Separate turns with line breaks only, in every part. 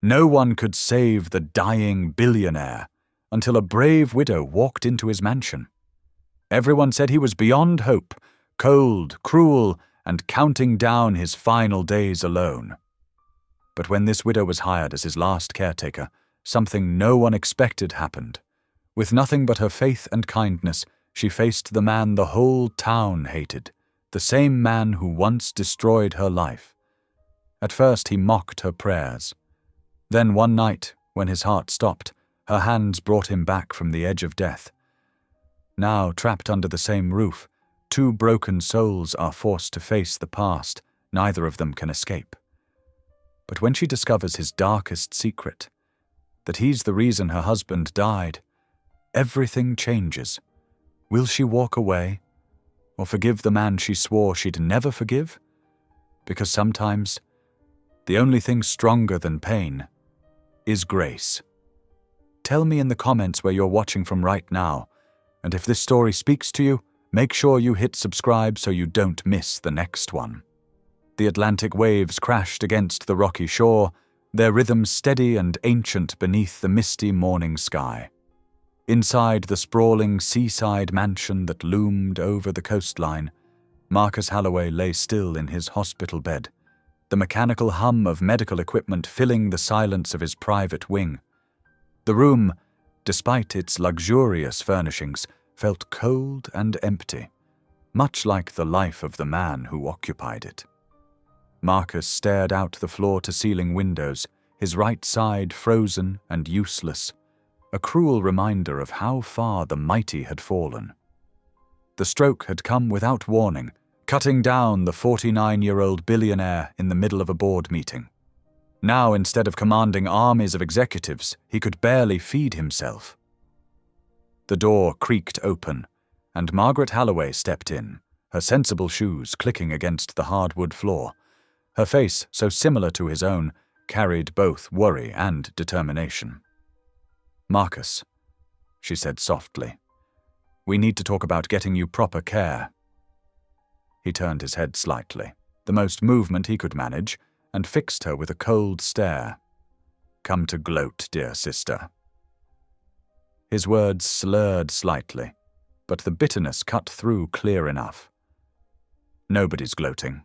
No one could save the dying billionaire until a brave widow walked into his mansion. Everyone said he was beyond hope, cold, cruel, and counting down his final days alone. But when this widow was hired as his last caretaker, something no one expected happened. With nothing but her faith and kindness, she faced the man the whole town hated, the same man who once destroyed her life. At first he mocked her prayers. Then one night, when his heart stopped, her hands brought him back from the edge of death. Now, trapped under the same roof, two broken souls are forced to face the past. Neither of them can escape. But when she discovers his darkest secret, that he's the reason her husband died, everything changes. Will she walk away, or forgive the man she swore she'd never forgive? Because sometimes, the only thing stronger than pain is grace. Tell me in the comments where you're watching from right now, and if this story speaks to you, make sure you hit subscribe so you don't miss the next one. The Atlantic waves crashed against the rocky shore, their rhythm steady and ancient beneath the misty morning sky. Inside the sprawling seaside mansion that loomed over the coastline, Marcus Holloway lay still in his hospital bed, the mechanical hum of medical equipment filling the silence of his private wing. The room, despite its luxurious furnishings, felt cold and empty, much like the life of the man who occupied it. Marcus stared out the floor-to-ceiling windows, his right side frozen and useless, a cruel reminder of how far the mighty had fallen. The stroke had come without warning, cutting down the 49-year-old billionaire in the middle of a board meeting. Now, instead of commanding armies of executives, he could barely feed himself. The door creaked open, and Margaret Holloway stepped in, her sensible shoes clicking against the hardwood floor. Her face, so similar to his own, carried both worry and determination. "Marcus," she said softly, "we need to talk about getting you proper care." He turned his head slightly, the most movement he could manage, and fixed her with a cold stare. "Come to gloat, dear sister." His words slurred slightly, but the bitterness cut through clear enough. "Nobody's gloating,"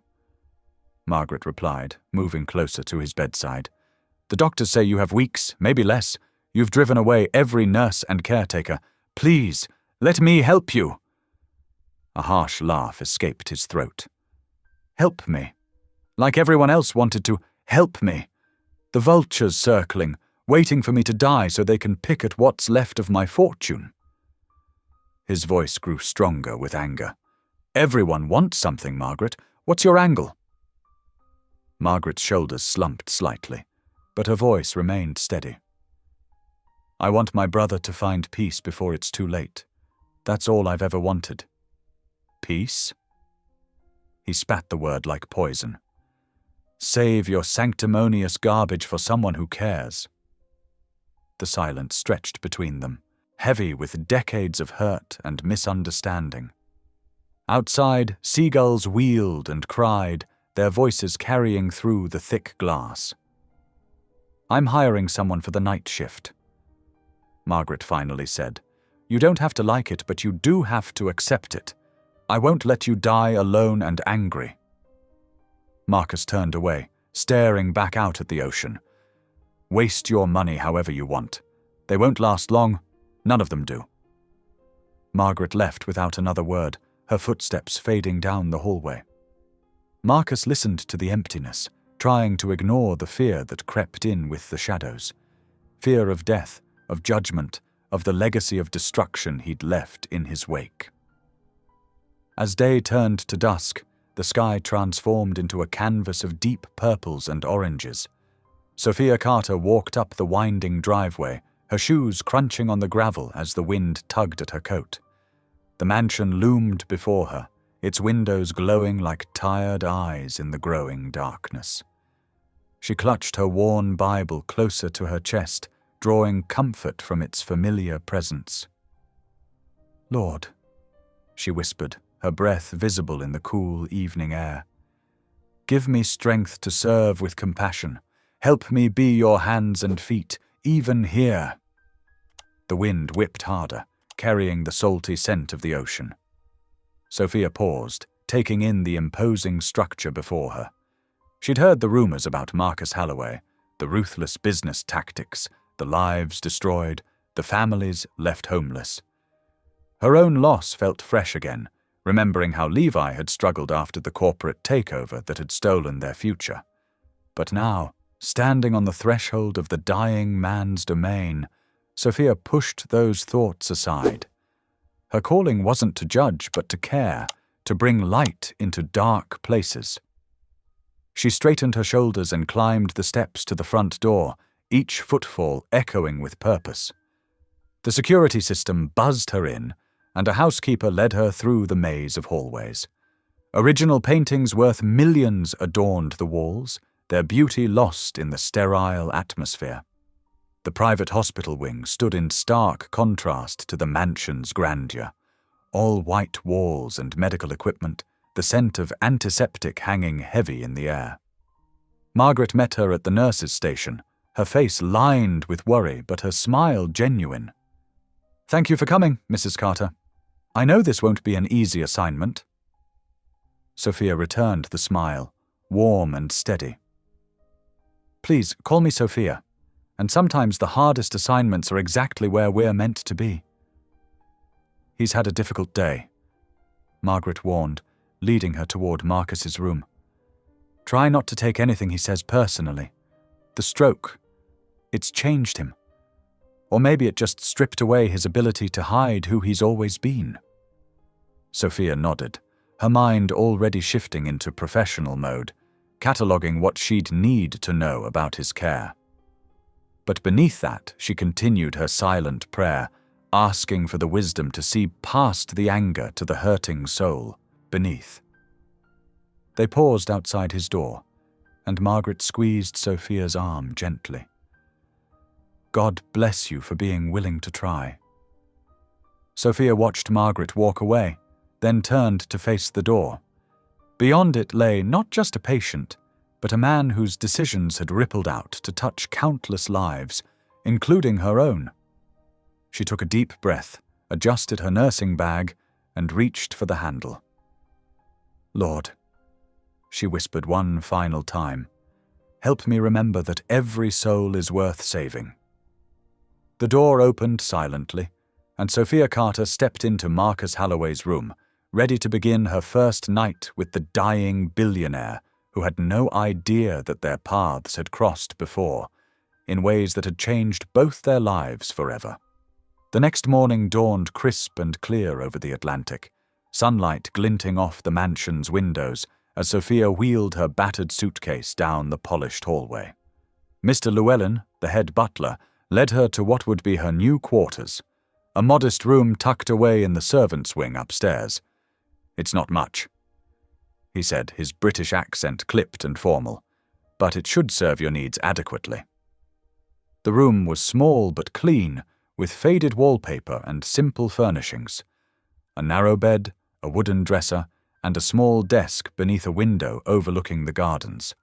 Margaret replied, moving closer to his bedside. "The doctors say you have weeks, maybe less. You've driven away every nurse and caretaker. Please, let me help you." A harsh laugh escaped his throat. "Help me? Like everyone else wanted to help me. The vultures circling, waiting for me to die so they can pick at what's left of my fortune." His voice grew stronger with anger. "Everyone wants something, Margaret. What's your angle?" Margaret's shoulders slumped slightly, but her voice remained steady. "I want my brother to find peace before it's too late. That's all I've ever wanted." "Peace?" He spat the word like poison. "Save your sanctimonious garbage for someone who cares." The silence stretched between them, heavy with decades of hurt and misunderstanding. Outside, seagulls wheeled and cried, their voices carrying through the thick glass. "I'm hiring someone for the night shift," Margaret finally said. "You don't have to like it, but you do have to accept it. I won't let you die alone and angry." Marcus turned away, staring back out at the ocean. "Waste your money however you want. They won't last long. None of them do." Margaret left without another word, her footsteps fading down the hallway. Marcus listened to the emptiness, trying to ignore the fear that crept in with the shadows. Fear of death, of judgment, of the legacy of destruction he'd left in his wake. As day turned to dusk, the sky transformed into a canvas of deep purples and oranges. Sophia Carter walked up the winding driveway, her shoes crunching on the gravel as the wind tugged at her coat. The mansion loomed before her, its windows glowing like tired eyes in the growing darkness. She clutched her worn Bible closer to her chest, drawing comfort from its familiar presence. "Lord," she whispered, her breath visible in the cool evening air, "give me strength to serve with compassion. Help me be your hands and feet, even here." The wind whipped harder, carrying the salty scent of the ocean. Sophia paused, taking in the imposing structure before her. She'd heard the rumors about Marcus Holloway, the ruthless business tactics, the lives destroyed, the families left homeless. Her own loss felt fresh again, remembering how Levi had struggled after the corporate takeover that had stolen their future. But now, standing on the threshold of the dying man's domain, Sophia pushed those thoughts aside. Her calling wasn't to judge, but to care, to bring light into dark places. She straightened her shoulders and climbed the steps to the front door, each footfall echoing with purpose. The security system buzzed her in, and a housekeeper led her through the maze of hallways. Original paintings worth millions adorned the walls, their beauty lost in the sterile atmosphere. The private hospital wing stood in stark contrast to the mansion's grandeur. All white walls and medical equipment, the scent of antiseptic hanging heavy in the air. Margaret met her at the nurse's station, her face lined with worry but her smile genuine. "Thank you for coming, Mrs. Carter. I know this won't be an easy assignment." Sophia returned the smile, warm and steady. "Please, call me Sophia. And sometimes the hardest assignments are exactly where we're meant to be." "He's had a difficult day," Margaret warned, leading her toward Marcus's room. "Try not to take anything he says personally. The stroke, it's changed him. Or maybe it just stripped away his ability to hide who he's always been." Sophia nodded, her mind already shifting into professional mode, cataloguing what she'd need to know about his care. But beneath that, she continued her silent prayer, asking for the wisdom to see past the anger to the hurting soul beneath. They paused outside his door, and Margaret squeezed Sophia's arm gently. "God bless you for being willing to try." Sophia watched Margaret walk away, then turned to face the door. Beyond it lay not just a patient, but a man whose decisions had rippled out to touch countless lives, including her own. She took a deep breath, adjusted her nursing bag, and reached for the handle. "Lord," she whispered one final time, "help me remember that every soul is worth saving." The door opened silently, and Sophia Carter stepped into Marcus Holloway's room, ready to begin her first night with the dying billionaire who had no idea that their paths had crossed before, in ways that had changed both their lives forever. The next morning dawned crisp and clear over the Atlantic, sunlight glinting off the mansion's windows as Sophia wheeled her battered suitcase down the polished hallway. Mr. Llewellyn, the head butler, led her to what would be her new quarters, a modest room tucked away in the servants' wing upstairs. "It's not much," he said, his British accent clipped and formal, "but it should serve your needs adequately." The room was small but clean, with faded wallpaper and simple furnishings. A narrow bed, a wooden dresser, and a small desk beneath a window overlooking the gardens.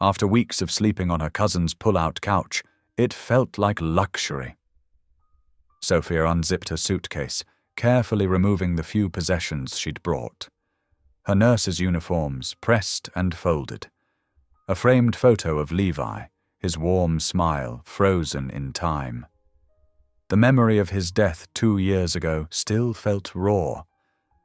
After weeks of sleeping on her cousin's pull-out couch, it felt like luxury. Sophia unzipped her suitcase, carefully removing the few possessions she'd brought. Her nurse's uniforms pressed and folded. A framed photo of Levi, his warm smile frozen in time. The memory of his death 2 years ago still felt raw.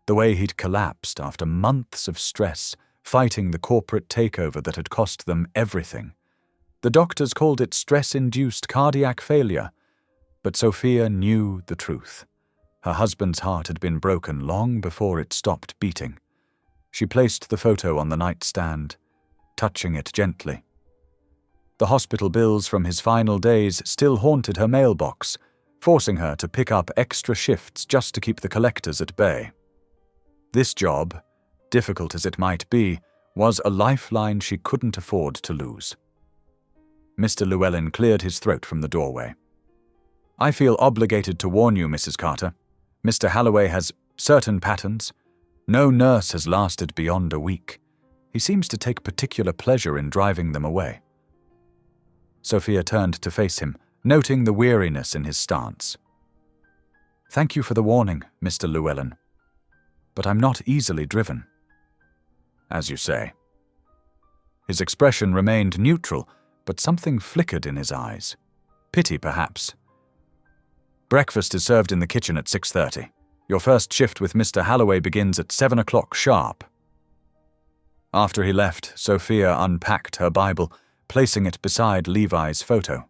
The way he'd collapsed after months of stress, fighting the corporate takeover that had cost them everything. The doctors called it stress-induced cardiac failure, but Sophia knew the truth. Her husband's heart had been broken long before it stopped beating. She placed the photo on the nightstand, touching it gently. The hospital bills from his final days still haunted her mailbox, forcing her to pick up extra shifts just to keep the collectors at bay. This job, difficult as it might be, was a lifeline she couldn't afford to lose. Mr. Llewellyn cleared his throat from the doorway. "I feel obligated to warn you, Mrs. Carter. Mr. Holloway has certain patterns. No nurse has lasted beyond a week. He seems to take particular pleasure in driving them away." Sophia turned to face him, noting the weariness in his stance. "Thank you for the warning, Mr. Llewellyn. But I'm not easily driven." "As you say." His expression remained neutral, but something flickered in his eyes. Pity, perhaps. "Breakfast is served in the kitchen at 6:30. Your first shift with Mr. Halloway begins at 7 o'clock sharp." After he left, Sophia unpacked her Bible, placing it beside Levi's photo.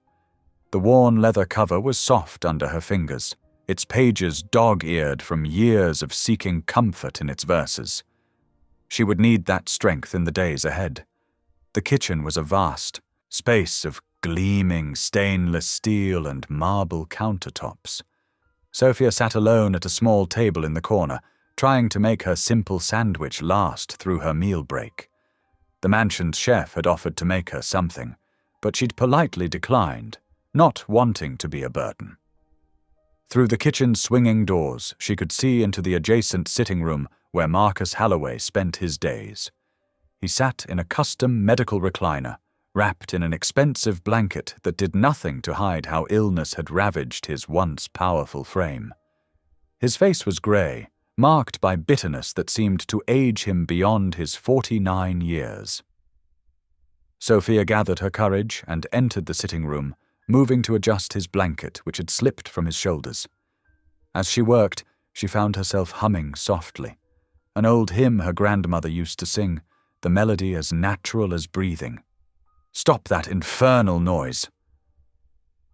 The worn leather cover was soft under her fingers, its pages dog-eared from years of seeking comfort in its verses. She would need that strength in the days ahead. The kitchen was a vast space of gleaming stainless steel and marble countertops. Sophia sat alone at a small table in the corner, trying to make her simple sandwich last through her meal break. The mansion's chef had offered to make her something, but she'd politely declined, not wanting to be a burden. Through the kitchen's swinging doors, she could see into the adjacent sitting room where Marcus Halloway spent his days. He sat in a custom medical recliner, wrapped in an expensive blanket that did nothing to hide how illness had ravaged his once powerful frame. His face was grey, marked by bitterness that seemed to age him beyond his 49 years. Sophia gathered her courage and entered the sitting room, moving to adjust his blanket, which had slipped from his shoulders. As she worked, she found herself humming softly, an old hymn her grandmother used to sing, the melody as natural as breathing. "Stop that infernal noise!"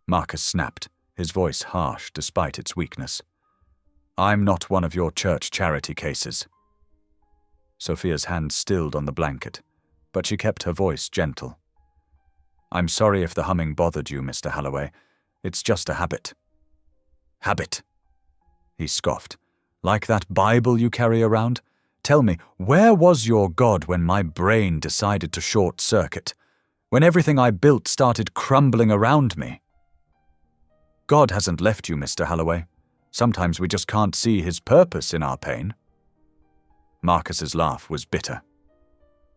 Marcus snapped, his voice harsh despite its weakness. "I'm not one of your church charity cases." Sophia's hand stilled on the blanket, but she kept her voice gentle. "I'm sorry if the humming bothered you, Mr. Halloway. It's just a habit." "Habit?" he scoffed. "Like that Bible you carry around? Tell me, where was your God when my brain decided to short-circuit? When everything I built started crumbling around me?" "God hasn't left you, Mr. Halloway. Sometimes we just can't see his purpose in our pain." Marcus's laugh was bitter.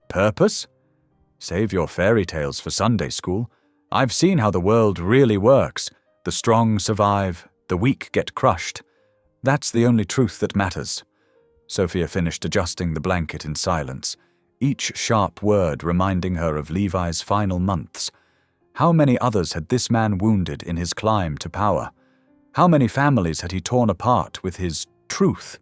"Purpose? Save your fairy tales for Sunday school. I've seen how the world really works. The strong survive, the weak get crushed. That's the only truth that matters." Sophia finished adjusting the blanket in silence, each sharp word reminding her of Levi's final months. How many others had this man wounded in his climb to power? How many families had he torn apart with his truth?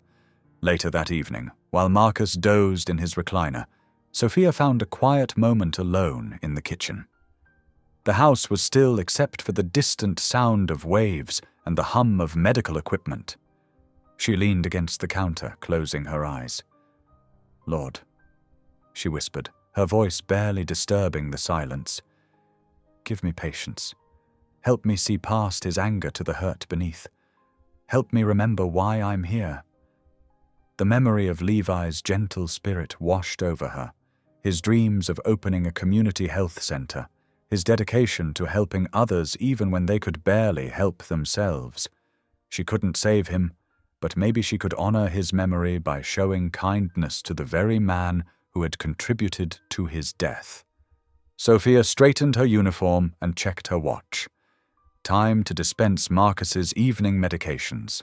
Later that evening, while Marcus dozed in his recliner, Sophia found a quiet moment alone in the kitchen. The house was still except for the distant sound of waves and the hum of medical equipment. She leaned against the counter, closing her eyes. "Lord," she whispered, her voice barely disturbing the silence, "give me patience. Help me see past his anger to the hurt beneath. Help me remember why I'm here." The memory of Levi's gentle spirit washed over her, his dreams of opening a community health center, his dedication to helping others even when they could barely help themselves. She couldn't save him, but maybe she could honor his memory by showing kindness to the very man who had contributed to his death. Sophia straightened her uniform and checked her watch. Time to dispense Marcus's evening medications.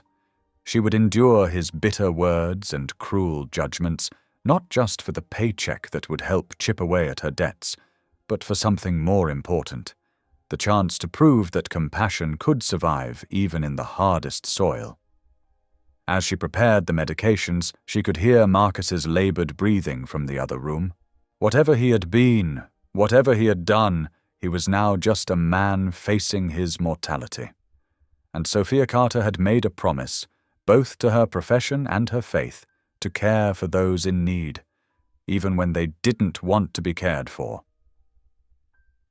She would endure his bitter words and cruel judgments, not just for the paycheck that would help chip away at her debts, but for something more important, the chance to prove that compassion could survive even in the hardest soil. As she prepared the medications, she could hear Marcus's labored breathing from the other room. Whatever he had been, whatever he had done, he was now just a man facing his mortality. And Sophia Carter had made a promise, both to her profession and her faith, to care for those in need, even when they didn't want to be cared for.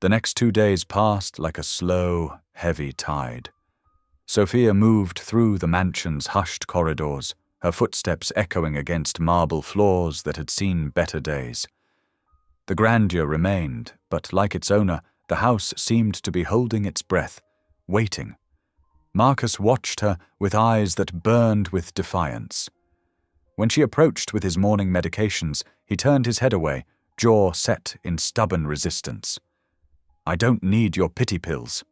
The next 2 days passed like a slow, heavy tide. Sophia moved through the mansion's hushed corridors, her footsteps echoing against marble floors that had seen better days. The grandeur remained, but like its owner, the house seemed to be holding its breath, waiting. Marcus watched her with eyes that burned with defiance. When she approached with his morning medications, he turned his head away, jaw set in stubborn resistance. I don't need your pity pills.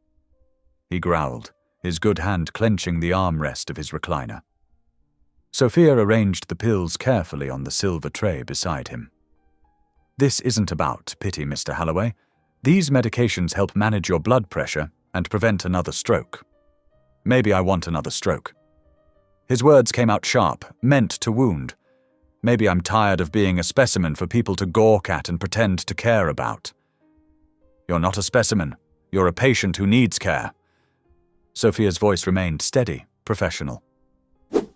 He growled, his good hand clenching the armrest of his recliner. Sophia arranged the pills carefully on the silver tray beside him. This isn't about pity, Mr. Holloway. These medications help manage your blood pressure and prevent another stroke. Maybe I want another stroke. His words came out sharp, meant to wound. Maybe I'm tired of being a specimen for people to gawk at and pretend to care about. You're not a specimen. You're a patient who needs care. Sophia's voice remained steady, professional.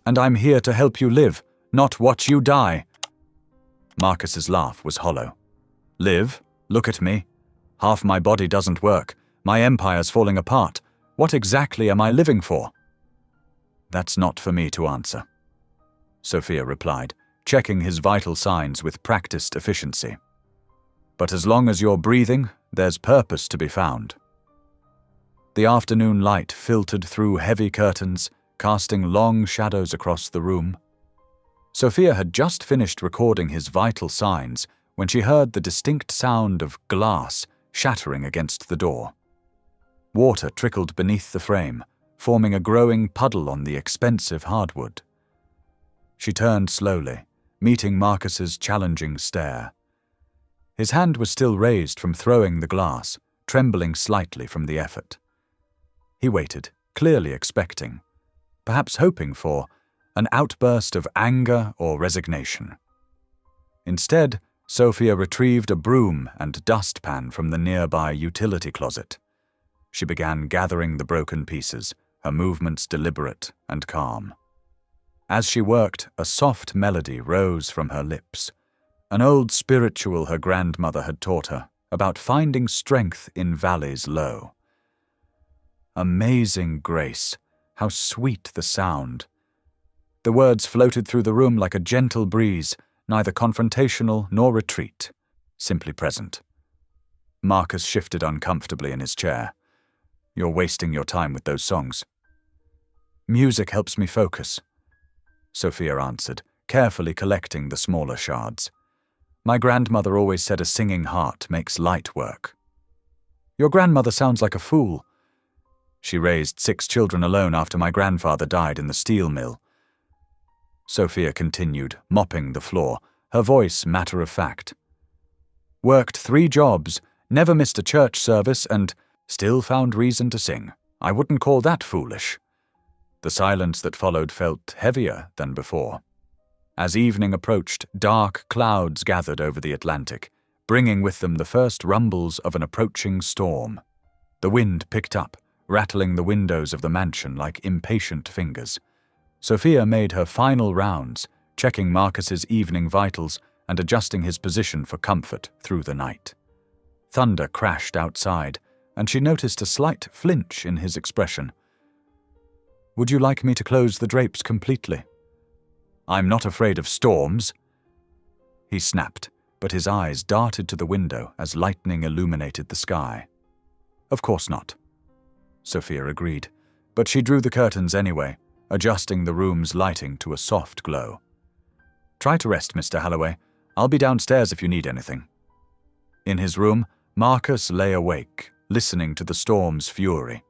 And I'm here to help you live, not watch you die. Marcus's laugh was hollow. Live? Look at me. Half my body doesn't work. My empire's falling apart. What exactly am I living for? That's not for me to answer, Sophia replied, checking his vital signs with practiced efficiency. But as long as you're breathing, there's purpose to be found. The afternoon light filtered through heavy curtains, casting long shadows across the room. Sophia had just finished recording his vital signs when she heard the distinct sound of glass shattering against the door. Water trickled beneath the frame, forming a growing puddle on the expensive hardwood. She turned slowly, meeting Marcus's challenging stare. His hand was still raised from throwing the glass, trembling slightly from the effort. He waited, clearly expecting, perhaps hoping for, an outburst of anger or resignation. Instead, Sophia retrieved a broom and dustpan from the nearby utility closet. She began gathering the broken pieces, her movements deliberate and calm. As she worked, a soft melody rose from her lips, an old spiritual her grandmother had taught her about finding strength in valleys low. Amazing grace, how sweet the sound. The words floated through the room like a gentle breeze, neither confrontational nor retreat, simply present. Marcus shifted uncomfortably in his chair. You're wasting your time with those songs. Music helps me focus, Sophia answered, carefully collecting the smaller shards. My grandmother always said a singing heart makes light work. Your grandmother sounds like a fool. She raised 6 children alone after my grandfather died in the steel mill. Sophia continued, mopping the floor, her voice matter of fact. Worked 3 jobs, never missed a church service, and still found reason to sing. I wouldn't call that foolish. The silence that followed felt heavier than before. As evening approached, dark clouds gathered over the Atlantic, bringing with them the first rumbles of an approaching storm. The wind picked up, rattling the windows of the mansion like impatient fingers. Sophia made her final rounds, checking Marcus's evening vitals and adjusting his position for comfort through the night. Thunder crashed outside, and she noticed a slight flinch in his expression. Would you like me to close the drapes completely? I'm not afraid of storms. He snapped, but his eyes darted to the window as lightning illuminated the sky. Of course not, Sophia agreed, but she drew the curtains anyway, adjusting the room's lighting to a soft glow. Try to rest, Mr. Holloway. I'll be downstairs if you need anything. In his room, Marcus lay awake, listening to the storm's fury.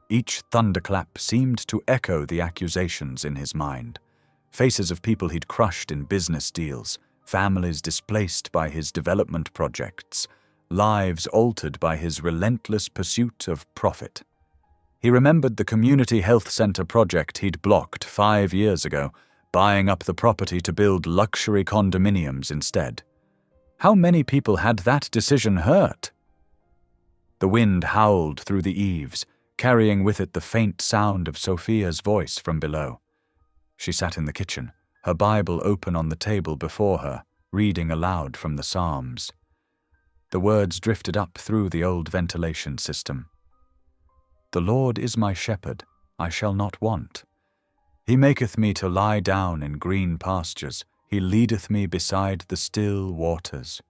Each thunderclap seemed to echo the accusations in his mind. Faces of people he'd crushed in business deals, families displaced by his development projects, lives altered by his relentless pursuit of profit. He remembered the community health center project he'd blocked 5 years ago, buying up the property to build luxury condominiums instead. How many people had that decision hurt? The wind howled through the eaves, carrying with it the faint sound of Sophia's voice from below. She sat in the kitchen, her Bible open on the table before her, reading aloud from the Psalms. The words drifted up through the old ventilation system. The Lord is my shepherd, I shall not want. He maketh me to lie down in green pastures, he leadeth me beside the still waters.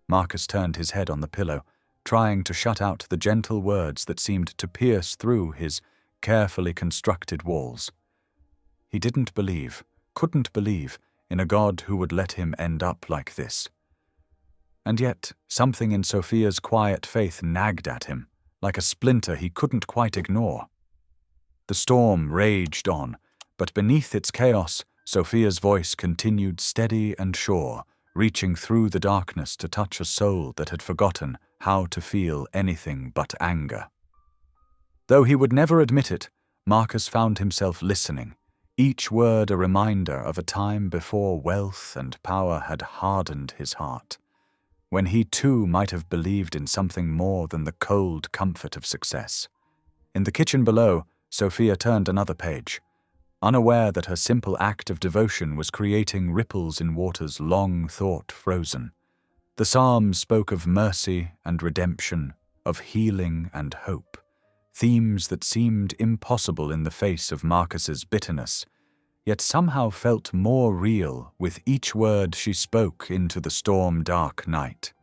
Marcus turned his head on the pillow, trying to shut out the gentle words that seemed to pierce through his carefully constructed walls. He didn't believe, couldn't believe, in a God who would let him end up like this. And yet, something in Sophia's quiet faith nagged at him, like a splinter he couldn't quite ignore. The storm raged on, but beneath its chaos, Sophia's voice continued steady and sure, reaching through the darkness to touch a soul that had forgotten how to feel anything but anger. Though he would never admit it, Marcus found himself listening, each word a reminder of a time before wealth and power had hardened his heart, when he too might have believed in something more than the cold comfort of success. In the kitchen below, Sophia turned another page, unaware that her simple act of devotion was creating ripples in waters long thought frozen. The Psalms spoke of mercy and redemption, of healing and hope, themes that seemed impossible in the face of Marcus's bitterness, yet somehow felt more real with each word she spoke into the storm-dark night.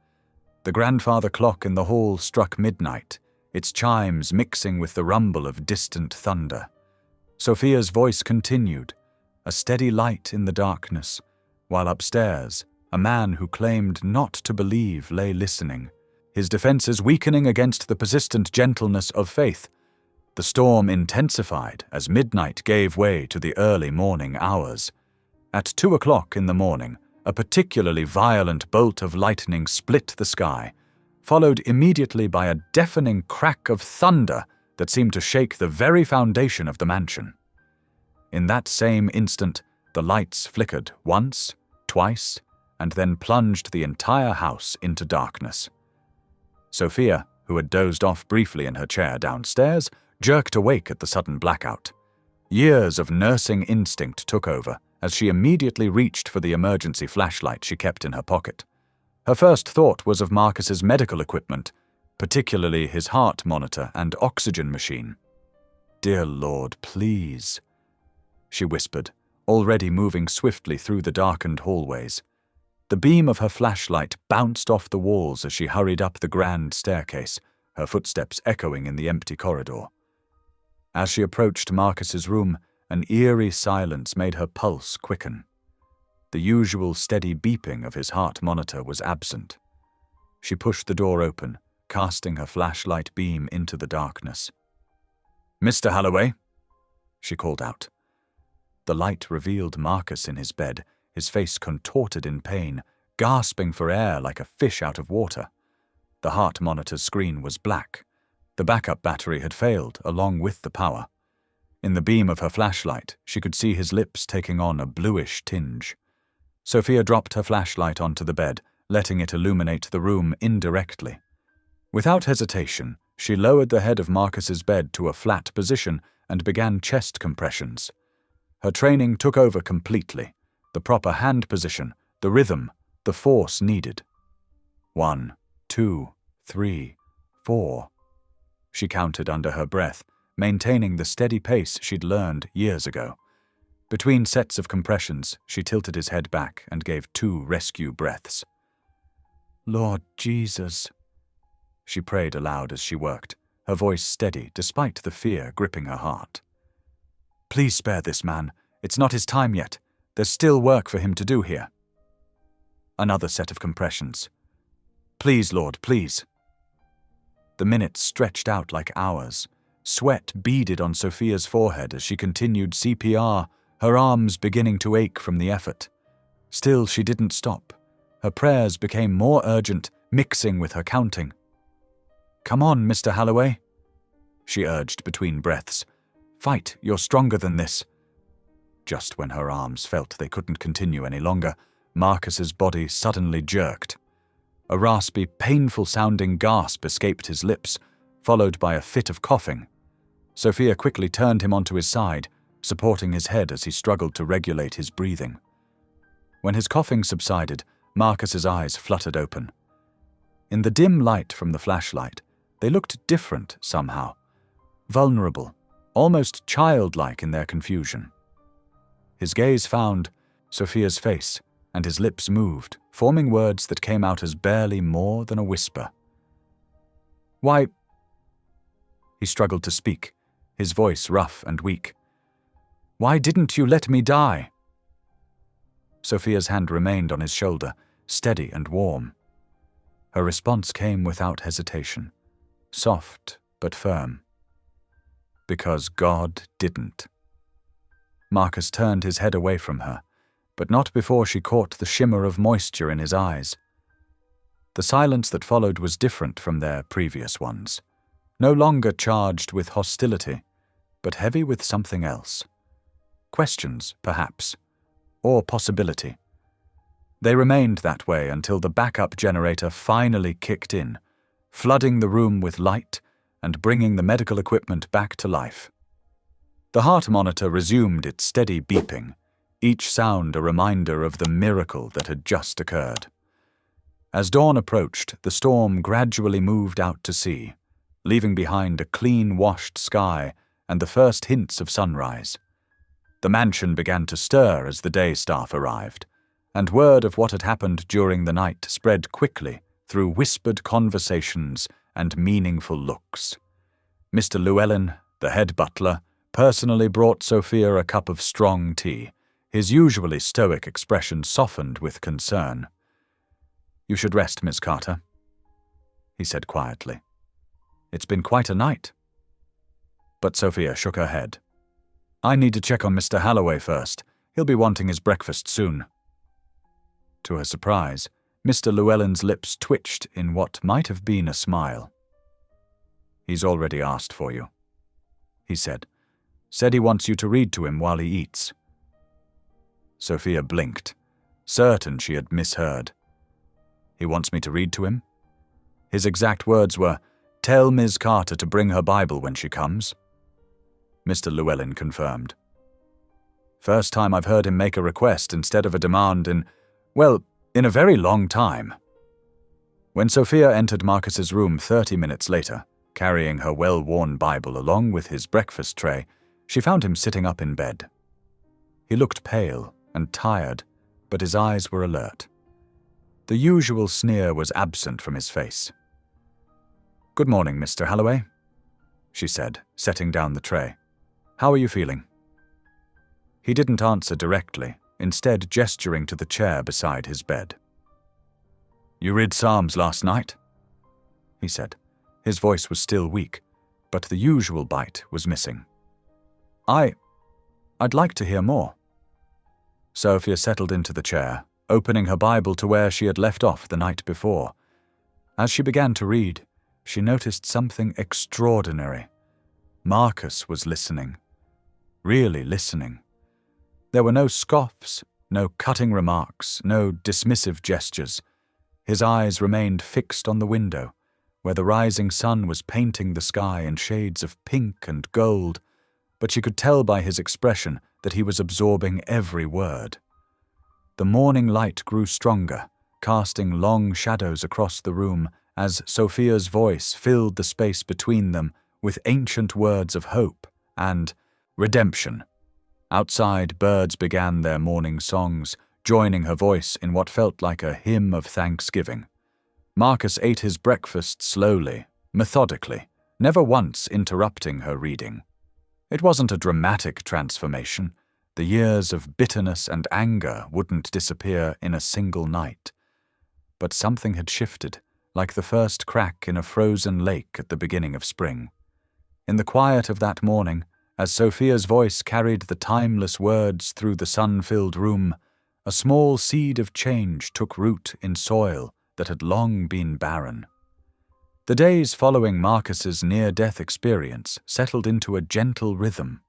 The grandfather clock in the hall struck midnight, its chimes mixing with the rumble of distant thunder. Sophia's voice continued, a steady light in the darkness, while upstairs, a man who claimed not to believe lay listening, his defenses weakening against the persistent gentleness of faith. The storm intensified as midnight gave way to the early morning hours. At 2 o'clock in the morning, a particularly violent bolt of lightning split the sky, followed immediately by a deafening crack of thunder that seemed to shake the very foundation of the mansion. In that same instant, the lights flickered once, twice, and then plunged the entire house into darkness. Sophia, who had dozed off briefly in her chair downstairs, jerked awake at the sudden blackout. Years of nursing instinct took over as she immediately reached for the emergency flashlight she kept in her pocket. Her first thought was of Marcus's medical equipment, particularly his heart monitor and oxygen machine. "Dear Lord, please," she whispered, already moving swiftly through the darkened hallways. The beam of her flashlight bounced off the walls as she hurried up the grand staircase, her footsteps echoing in the empty corridor. As she approached Marcus's room, an eerie silence made her pulse quicken. The usual steady beeping of his heart monitor was absent. She pushed the door open, casting her flashlight beam into the darkness. "Mr. Holloway," she called out. The light revealed Marcus in his bed, his face contorted in pain, gasping for air like a fish out of water. The heart monitor's screen was black. The backup battery had failed, along with the power. In the beam of her flashlight, she could see his lips taking on a bluish tinge. Sophia dropped her flashlight onto the bed, letting it illuminate the room indirectly. Without hesitation, she lowered the head of Marcus's bed to a flat position and began chest compressions. Her training took over completely. The proper hand position, the rhythm, the force needed. 1, 2, 3, 4. She counted under her breath, maintaining the steady pace she'd learned years ago. Between sets of compressions, she tilted his head back and gave 2 rescue breaths. "Lord Jesus," she prayed aloud as she worked, her voice steady despite the fear gripping her heart. "Please spare this man. It's not his time yet. There's still work for him to do here." Another set of compressions. "Please, Lord, please." The minutes stretched out like hours. Sweat beaded on Sophia's forehead as she continued CPR, her arms beginning to ache from the effort. Still, she didn't stop. Her prayers became more urgent, mixing with her counting. "Come on, Mr. Holloway," she urged between breaths. "Fight, you're stronger than this." Just when her arms felt they couldn't continue any longer, Marcus's body suddenly jerked. A raspy, painful-sounding gasp escaped his lips, followed by a fit of coughing. Sophia quickly turned him onto his side, supporting his head as he struggled to regulate his breathing. When his coughing subsided, Marcus's eyes fluttered open. In the dim light from the flashlight, they looked different somehow. Vulnerable, almost childlike in their confusion. His gaze found Sophia's face, and his lips moved, forming words that came out as barely more than a whisper. "Why—" He struggled to speak, his voice rough and weak. "Why didn't you let me die?" Sophia's hand remained on his shoulder, steady and warm. Her response came without hesitation, soft but firm. Because God didn't. Marcus turned his head away from her, but not before she caught the shimmer of moisture in his eyes. The silence that followed was different from their previous ones, no longer charged with hostility, but heavy with something else. Questions, perhaps, or possibility. They remained that way until the backup generator finally kicked in, flooding the room with light and bringing the medical equipment back to life. The heart monitor resumed its steady beeping, each sound a reminder of the miracle that had just occurred. As dawn approached, the storm gradually moved out to sea, leaving behind a clean-washed sky and the first hints of sunrise. The mansion began to stir as the day staff arrived, and word of what had happened during the night spread quickly through whispered conversations and meaningful looks. Mr. Llewellyn, the head butler, personally brought Sophia a cup of strong tea, his usually stoic expression softened with concern. "You should rest, Miss Carter," he said quietly. "It's been quite a night." But Sophia shook her head. "I need to check on Mr. Halloway first. He'll be wanting his breakfast soon." To her surprise, Mr. Llewellyn's lips twitched in what might have been a smile. "He's already asked for you," he said. "Said he wants you to read to him while he eats." Sophia blinked, certain she had misheard. "He wants me to read to him?" His exact words were, "Tell Ms. Carter to bring her Bible when she comes." Mr. Llewellyn confirmed. "First time I've heard him make a request instead of a demand in a very long time." When Sophia entered Marcus's room 30 minutes later, carrying her well-worn Bible along with his breakfast tray, she found him sitting up in bed. He looked pale and tired, but his eyes were alert. The usual sneer was absent from his face. "Good morning, Mr. Halloway," she said, setting down the tray. "How are you feeling?" He didn't answer directly, instead gesturing to the chair beside his bed. "You read Psalms last night?" he said. His voice was still weak, but the usual bite was missing. I'd like to hear more." Sophia settled into the chair, opening her Bible to where she had left off the night before. As she began to read, she noticed something extraordinary. Marcus was listening. Really listening. There were no scoffs, no cutting remarks, no dismissive gestures. His eyes remained fixed on the window, where the rising sun was painting the sky in shades of pink and gold, but she could tell by his expression that he was absorbing every word. The morning light grew stronger, casting long shadows across the room as Sophia's voice filled the space between them with ancient words of hope and redemption. Outside, birds began their morning songs, joining her voice in what felt like a hymn of thanksgiving. Marcus ate his breakfast slowly, methodically, never once interrupting her reading. It wasn't a dramatic transformation. The years of bitterness and anger wouldn't disappear in a single night. But something had shifted, like the first crack in a frozen lake at the beginning of spring. In the quiet of that morning, as Sophia's voice carried the timeless words through the sun-filled room, a small seed of change took root in soil that had long been barren. The days following Marcus's near-death experience settled into a gentle rhythm.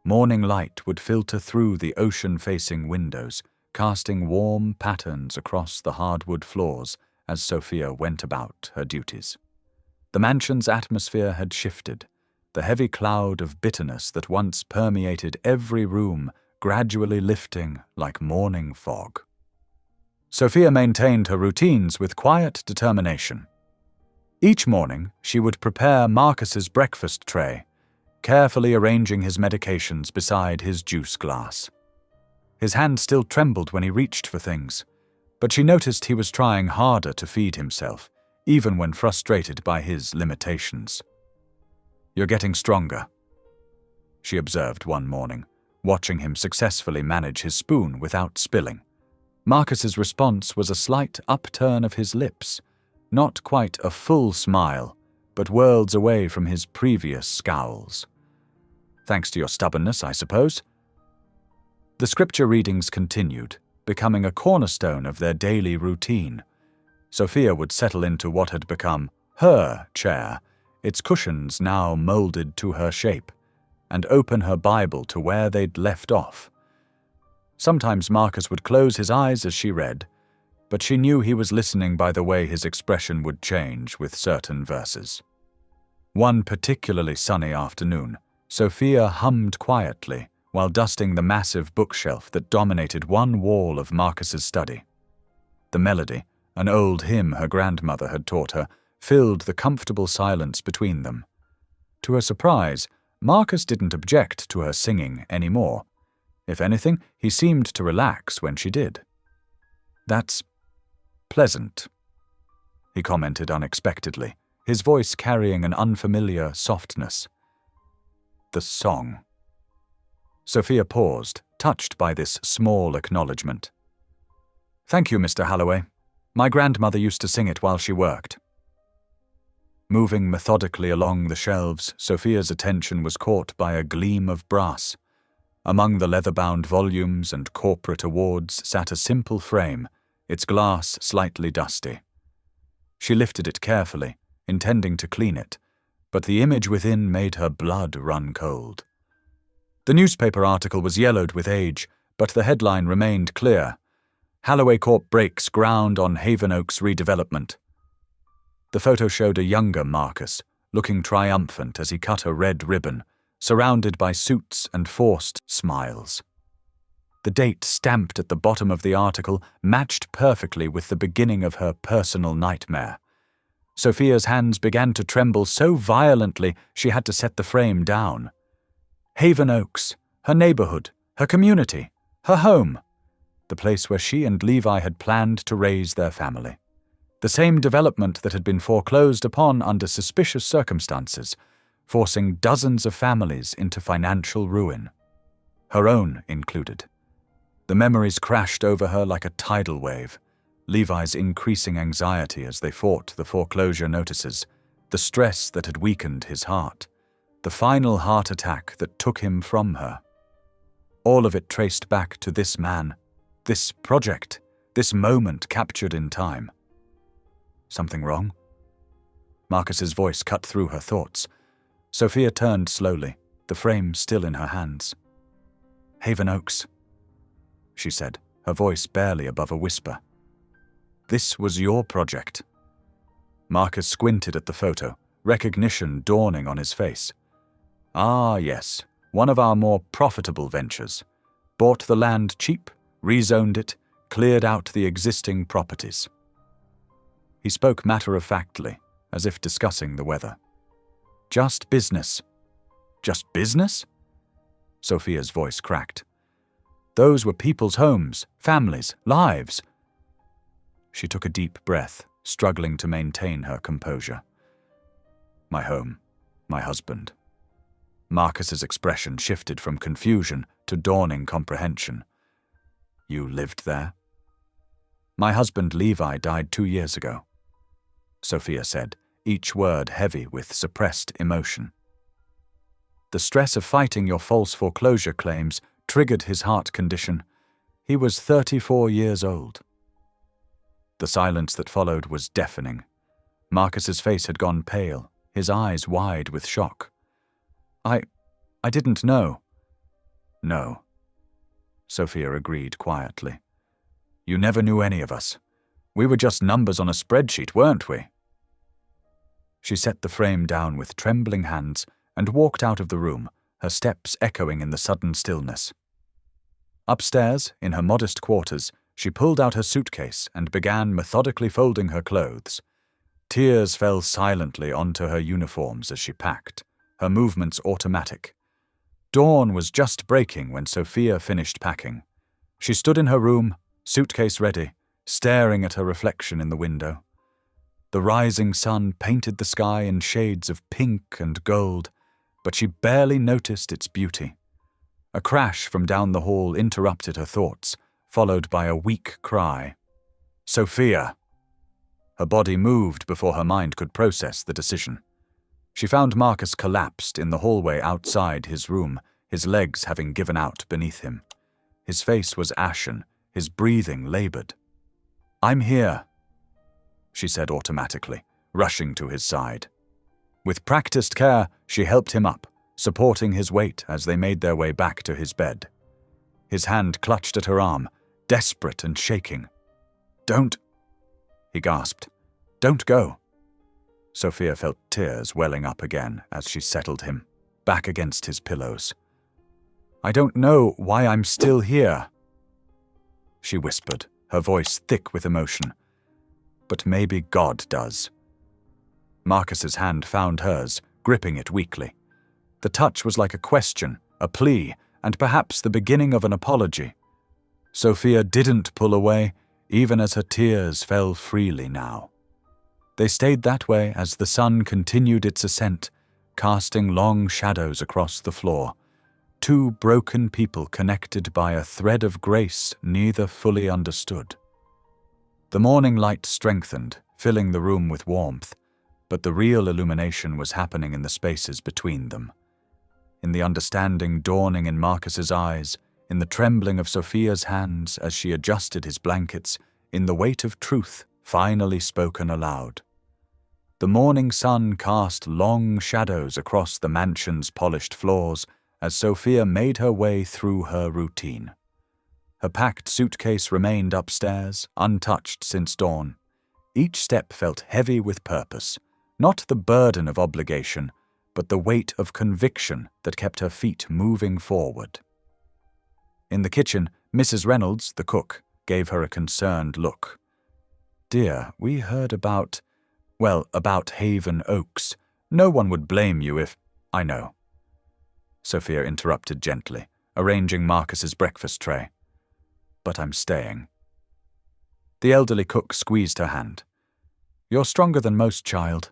Morning light would filter through the ocean-facing windows, casting warm patterns across the hardwood floors as Sophia went about her duties. The mansion's atmosphere had shifted, the heavy cloud of bitterness that once permeated every room gradually lifting like morning fog. Sophia maintained her routines with quiet determination. Each morning, she would prepare Marcus's breakfast tray, carefully arranging his medications beside his juice glass. His hand still trembled when he reached for things, but she noticed he was trying harder to feed himself, even when frustrated by his limitations. "You're getting stronger," she observed one morning, watching him successfully manage his spoon without spilling. Marcus's response was a slight upturn of his lips, Not quite a full smile, but worlds away from his previous scowls. Thanks to your stubbornness, I suppose. The scripture readings continued, becoming a cornerstone of their daily routine. Sophia would settle into what had become her chair, its cushions now molded to her shape, and open her Bible to where they'd left off. Sometimes Marcus would close his eyes as she read, but she knew he was listening by the way his expression would change with certain verses. One particularly sunny afternoon, Sophia hummed quietly while dusting the massive bookshelf that dominated one wall of Marcus's study. The melody, an old hymn her grandmother had taught her, filled the comfortable silence between them. To her surprise, Marcus didn't object to her singing anymore. If anything, he seemed to relax when she did. "That's pleasant," he commented unexpectedly, his voice carrying an unfamiliar softness. "The song." Sophia paused, touched by this small acknowledgement. "Thank you, Mr. Halloway. My grandmother used to sing it while she worked." Moving methodically along the shelves, Sophia's attention was caught by a gleam of brass. Among the leather-bound volumes and corporate awards sat a simple frame, its glass slightly dusty. She lifted it carefully, intending to clean it, but the image within made her blood run cold. The newspaper article was yellowed with age, but the headline remained clear: "Halloway Corp breaks ground on Havenoaks redevelopment." The photo showed a younger Marcus, looking triumphant as he cut a red ribbon, surrounded by suits and forced smiles. The date stamped at the bottom of the article matched perfectly with the beginning of her personal nightmare. Sophia's hands began to tremble so violently she had to set the frame down. Havenoaks, her neighborhood, her community, her home, the place where she and Levi had planned to raise their family. The same development that had been foreclosed upon under suspicious circumstances, forcing dozens of families into financial ruin, her own included. The memories crashed over her like a tidal wave, Levi's increasing anxiety as they fought the foreclosure notices, the stress that had weakened his heart, the final heart attack that took him from her. All of it traced back to this man, this project, this moment captured in time. Something wrong? Marcus's voice cut through her thoughts. Sophia turned slowly, the frame still in her hands. "Havenoaks," she said, her voice barely above a whisper. "This was your project." Marcus squinted at the photo, recognition dawning on his face. "Ah, yes, one of our more profitable ventures. Bought the land cheap, rezoned it, cleared out the existing properties." He spoke matter-of-factly, as if discussing the weather. "Just business." "Just business?" Sophia's voice cracked. "Those were people's homes, families, lives." She took a deep breath, struggling to maintain her composure. "My home, my husband." Marcus's expression shifted from confusion to dawning comprehension. "You lived there?" "My husband Levi died 2 years ago," Sophia said, each word heavy with suppressed emotion. "The stress of fighting your false foreclosure claims triggered his heart condition. He was 34 years old." The silence that followed was deafening. Marcus's face had gone pale, his eyes wide with shock. I didn't know." "No," Sophia agreed quietly. "You never knew any of us. We were just numbers on a spreadsheet, weren't we?" She set the frame down with trembling hands and walked out of the room, her steps echoing in the sudden stillness. Upstairs, in her modest quarters, she pulled out her suitcase and began methodically folding her clothes. Tears fell silently onto her uniforms as she packed, her movements automatic. Dawn was just breaking when Sophia finished packing. She stood in her room, suitcase ready, staring at her reflection in the window. The rising sun painted the sky in shades of pink and gold, but she barely noticed its beauty. A crash from down the hall interrupted her thoughts, followed by a weak cry. "Sophia!" Her body moved before her mind could process the decision. She found Marcus collapsed in the hallway outside his room, his legs having given out beneath him. His face was ashen, his breathing labored. "I'm here," she said automatically, rushing to his side. With practiced care, she helped him up, supporting his weight as they made their way back to his bed. His hand clutched at her arm, desperate and shaking. "Don't," he gasped. "Don't go." Sophia felt tears welling up again as she settled him, back against his pillows. "I don't know why I'm still here," she whispered, her voice thick with emotion. "But maybe God does." Marcus's hand found hers, gripping it weakly. The touch was like a question, a plea, and perhaps the beginning of an apology. Sophia didn't pull away, even as her tears fell freely now. They stayed that way as the sun continued its ascent, casting long shadows across the floor. Two broken people connected by a thread of grace neither fully understood. The morning light strengthened, filling the room with warmth, but the real illumination was happening in the spaces between them. In the understanding dawning in Marcus's eyes, in the trembling of Sophia's hands as she adjusted his blankets, in the weight of truth finally spoken aloud. The morning sun cast long shadows across the mansion's polished floors as Sophia made her way through her routine. Her packed suitcase remained upstairs, untouched since dawn. Each step felt heavy with purpose, not the burden of obligation, but the weight of conviction that kept her feet moving forward. In the kitchen, Mrs. Reynolds, the cook, gave her a concerned look. "Dear, we heard about Haven Oaks. No one would blame you if—" "I know," Sophia interrupted gently, arranging Marcus's breakfast tray. "But I'm staying." The elderly cook squeezed her hand. "You're stronger than most, child."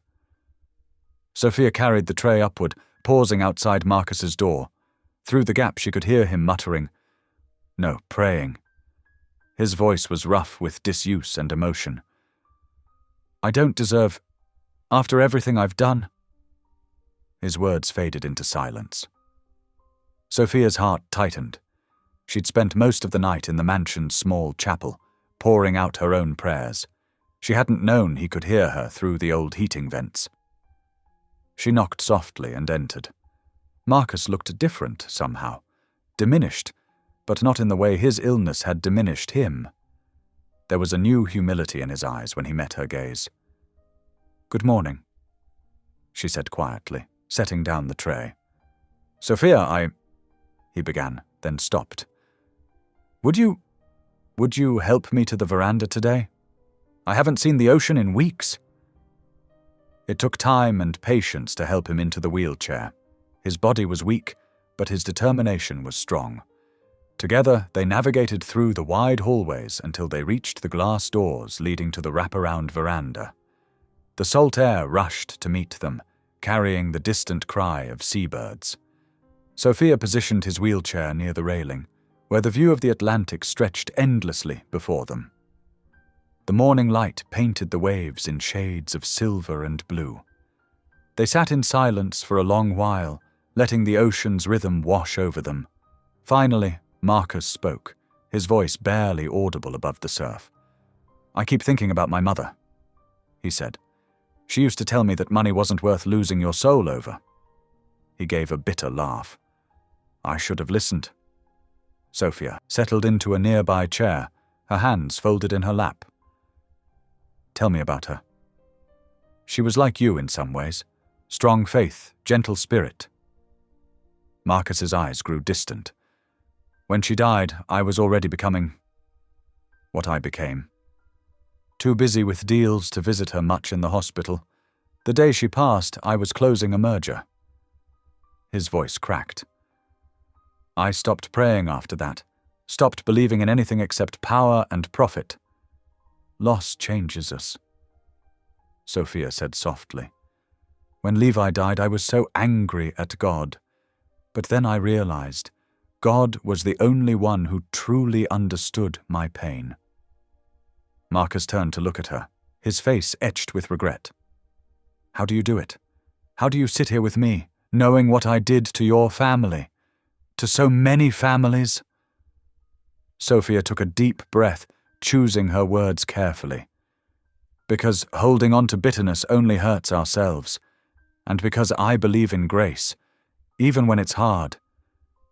Sophia carried the tray upward, pausing outside Marcus's door. Through the gap she could hear him muttering, "No, praying." His voice was rough with disuse and emotion. "I don't deserve, after everything I've done." His words faded into silence. Sophia's heart tightened. She'd spent most of the night in the mansion's small chapel, pouring out her own prayers. She hadn't known he could hear her through the old heating vents. She knocked softly and entered. Marcus looked different somehow, diminished, but not in the way his illness had diminished him. There was a new humility in his eyes when he met her gaze. "Good morning," she said quietly, setting down the tray. "Sophia, he began, then stopped. Would you help me to the veranda today? I haven't seen the ocean in weeks." It took time and patience to help him into the wheelchair. His body was weak, but his determination was strong. Together, they navigated through the wide hallways until they reached the glass doors leading to the wraparound veranda. The salt air rushed to meet them, carrying the distant cry of seabirds. Sophia positioned his wheelchair near the railing, where the view of the Atlantic stretched endlessly before them. The morning light painted the waves in shades of silver and blue. They sat in silence for a long while, letting the ocean's rhythm wash over them. Finally, Marcus spoke, his voice barely audible above the surf. "I keep thinking about my mother," he said. "She used to tell me that money wasn't worth losing your soul over." He gave a bitter laugh. "I should have listened." Sophia settled into a nearby chair, her hands folded in her lap. "Tell me about her." "She was like you in some ways. Strong faith, gentle spirit." Marcus's eyes grew distant. "When she died, I was already becoming what I became. Too busy with deals to visit her much in the hospital. The day she passed, I was closing a merger." His voice cracked. "I stopped praying after that, stopped believing in anything except power and profit. Loss changes us," Sophia said softly. "When Levi died, I was so angry at God. But then I realized God was the only one who truly understood my pain." Marcus turned to look at her, his face etched with regret. "How do you do it? How do you sit here with me, knowing what I did to your family? To so many families?" Sophia took a deep breath, choosing her words carefully. "Because holding on to bitterness only hurts ourselves, and because I believe in grace, even when it's hard,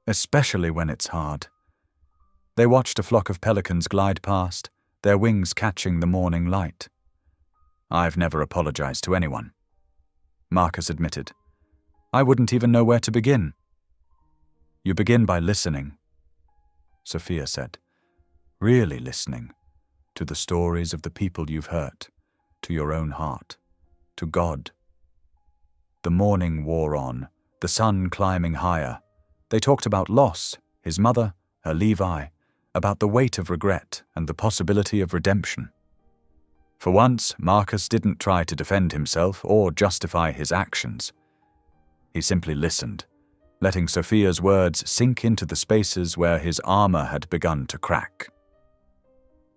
especially when it's hard." They watched a flock of pelicans glide past, their wings catching the morning light. "I've never apologized to anyone," Marcus admitted. "I wouldn't even know where to begin." "You begin by listening," Sophia said. "Really listening to the stories of the people you've hurt, to your own heart, to God." The morning wore on, the sun climbing higher. They talked about loss, his mother, her Levi, about the weight of regret and the possibility of redemption. For once, Marcus didn't try to defend himself or justify his actions. He simply listened, letting Sophia's words sink into the spaces where his armor had begun to crack.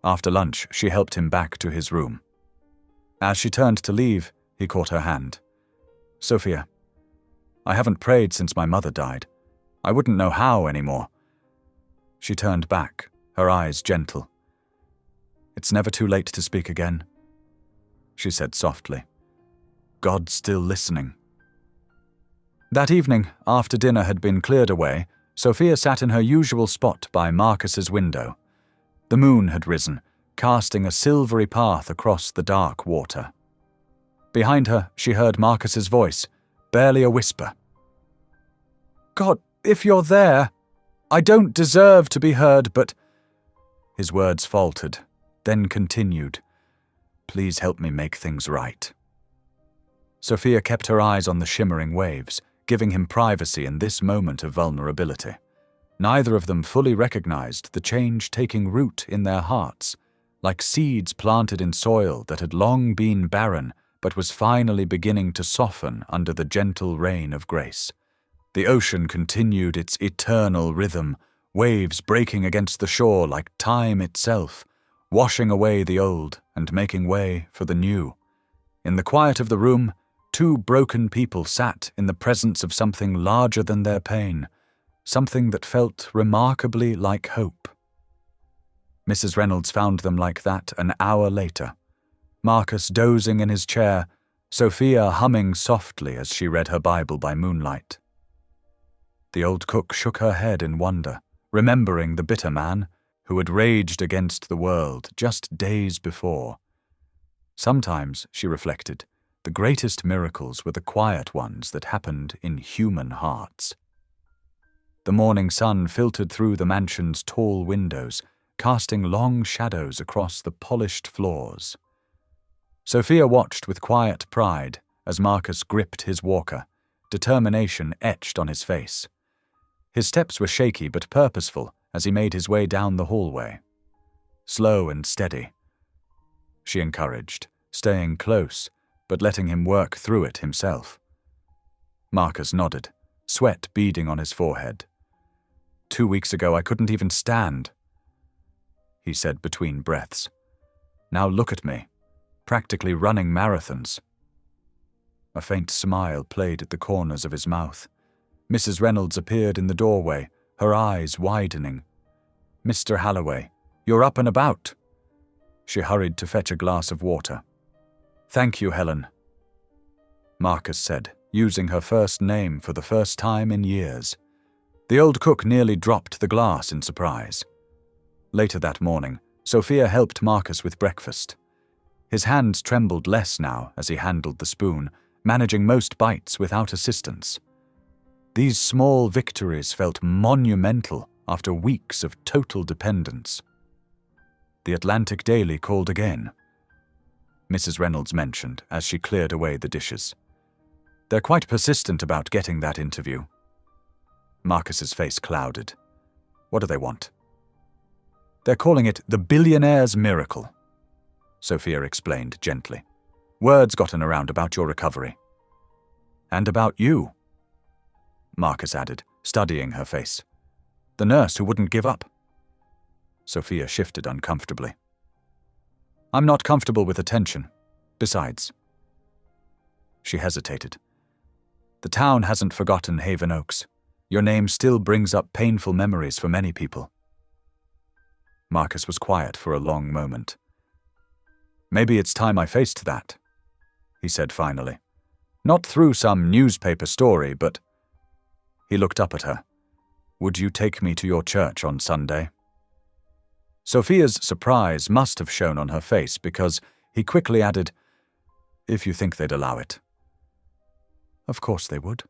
After lunch, she helped him back to his room. As she turned to leave, he caught her hand. "Sophia, I haven't prayed since my mother died. I wouldn't know how anymore." She turned back, her eyes gentle. "It's never too late to speak again," she said softly. "God's still listening." That evening, after dinner had been cleared away, Sophia sat in her usual spot by Marcus's window. The moon had risen, casting a silvery path across the dark water. Behind her, she heard Marcus's voice, barely a whisper. "God, if you're there, I don't deserve to be heard, but—" His words faltered, then continued. "Please help me make things right." Sophia kept her eyes on the shimmering waves, giving him privacy in this moment of vulnerability. Neither of them fully recognized the change taking root in their hearts, like seeds planted in soil that had long been barren but was finally beginning to soften under the gentle rain of grace. The ocean continued its eternal rhythm, waves breaking against the shore like time itself, washing away the old and making way for the new. In the quiet of the room, two broken people sat in the presence of something larger than their pain, something that felt remarkably like hope. Mrs. Reynolds found them like that an hour later. Marcus dozing in his chair, Sophia humming softly as she read her Bible by moonlight. The old cook shook her head in wonder, remembering the bitter man who had raged against the world just days before. Sometimes, she reflected, the greatest miracles were the quiet ones that happened in human hearts. The morning sun filtered through the mansion's tall windows, casting long shadows across the polished floors. Sophia watched with quiet pride as Marcus gripped his walker, determination etched on his face. His steps were shaky but purposeful as he made his way down the hallway. Slow and steady, she encouraged, staying close, but letting him work through it himself. Marcus nodded, sweat beading on his forehead. 2 weeks ago I couldn't even stand, he said between breaths. Now look at me, practically running marathons. A faint smile played at the corners of his mouth. Mrs. Reynolds appeared in the doorway, her eyes widening. "Mr. Halloway, you're up and about." She hurried to fetch a glass of water. "Thank you, Helen," Marcus said, using her first name for the first time in years. The old cook nearly dropped the glass in surprise. Later that morning, Sophia helped Marcus with breakfast. His hands trembled less now as he handled the spoon, managing most bites without assistance. These small victories felt monumental after weeks of total dependence. The Atlantic Daily called again, Mrs. Reynolds mentioned as she cleared away the dishes. "They're quite persistent about getting that interview." Marcus's face clouded. "What do they want?" "They're calling it the Billionaire's Miracle," Sophia explained gently. "Word's gotten around about your recovery." "And about you," Marcus added, studying her face. "The nurse who wouldn't give up." Sophia shifted uncomfortably. "I'm not comfortable with attention," Besides, she hesitated. The town hasn't forgotten Haven Oaks. Your name still brings up painful memories for many people. Marcus was quiet for a long moment. Maybe it's time I faced that, he said finally. Not through some newspaper story, but... He looked up at her. Would you take me to your church on Sunday? Sophia's surprise must have shown on her face because he quickly added, if you think they'd allow it. Of course they would,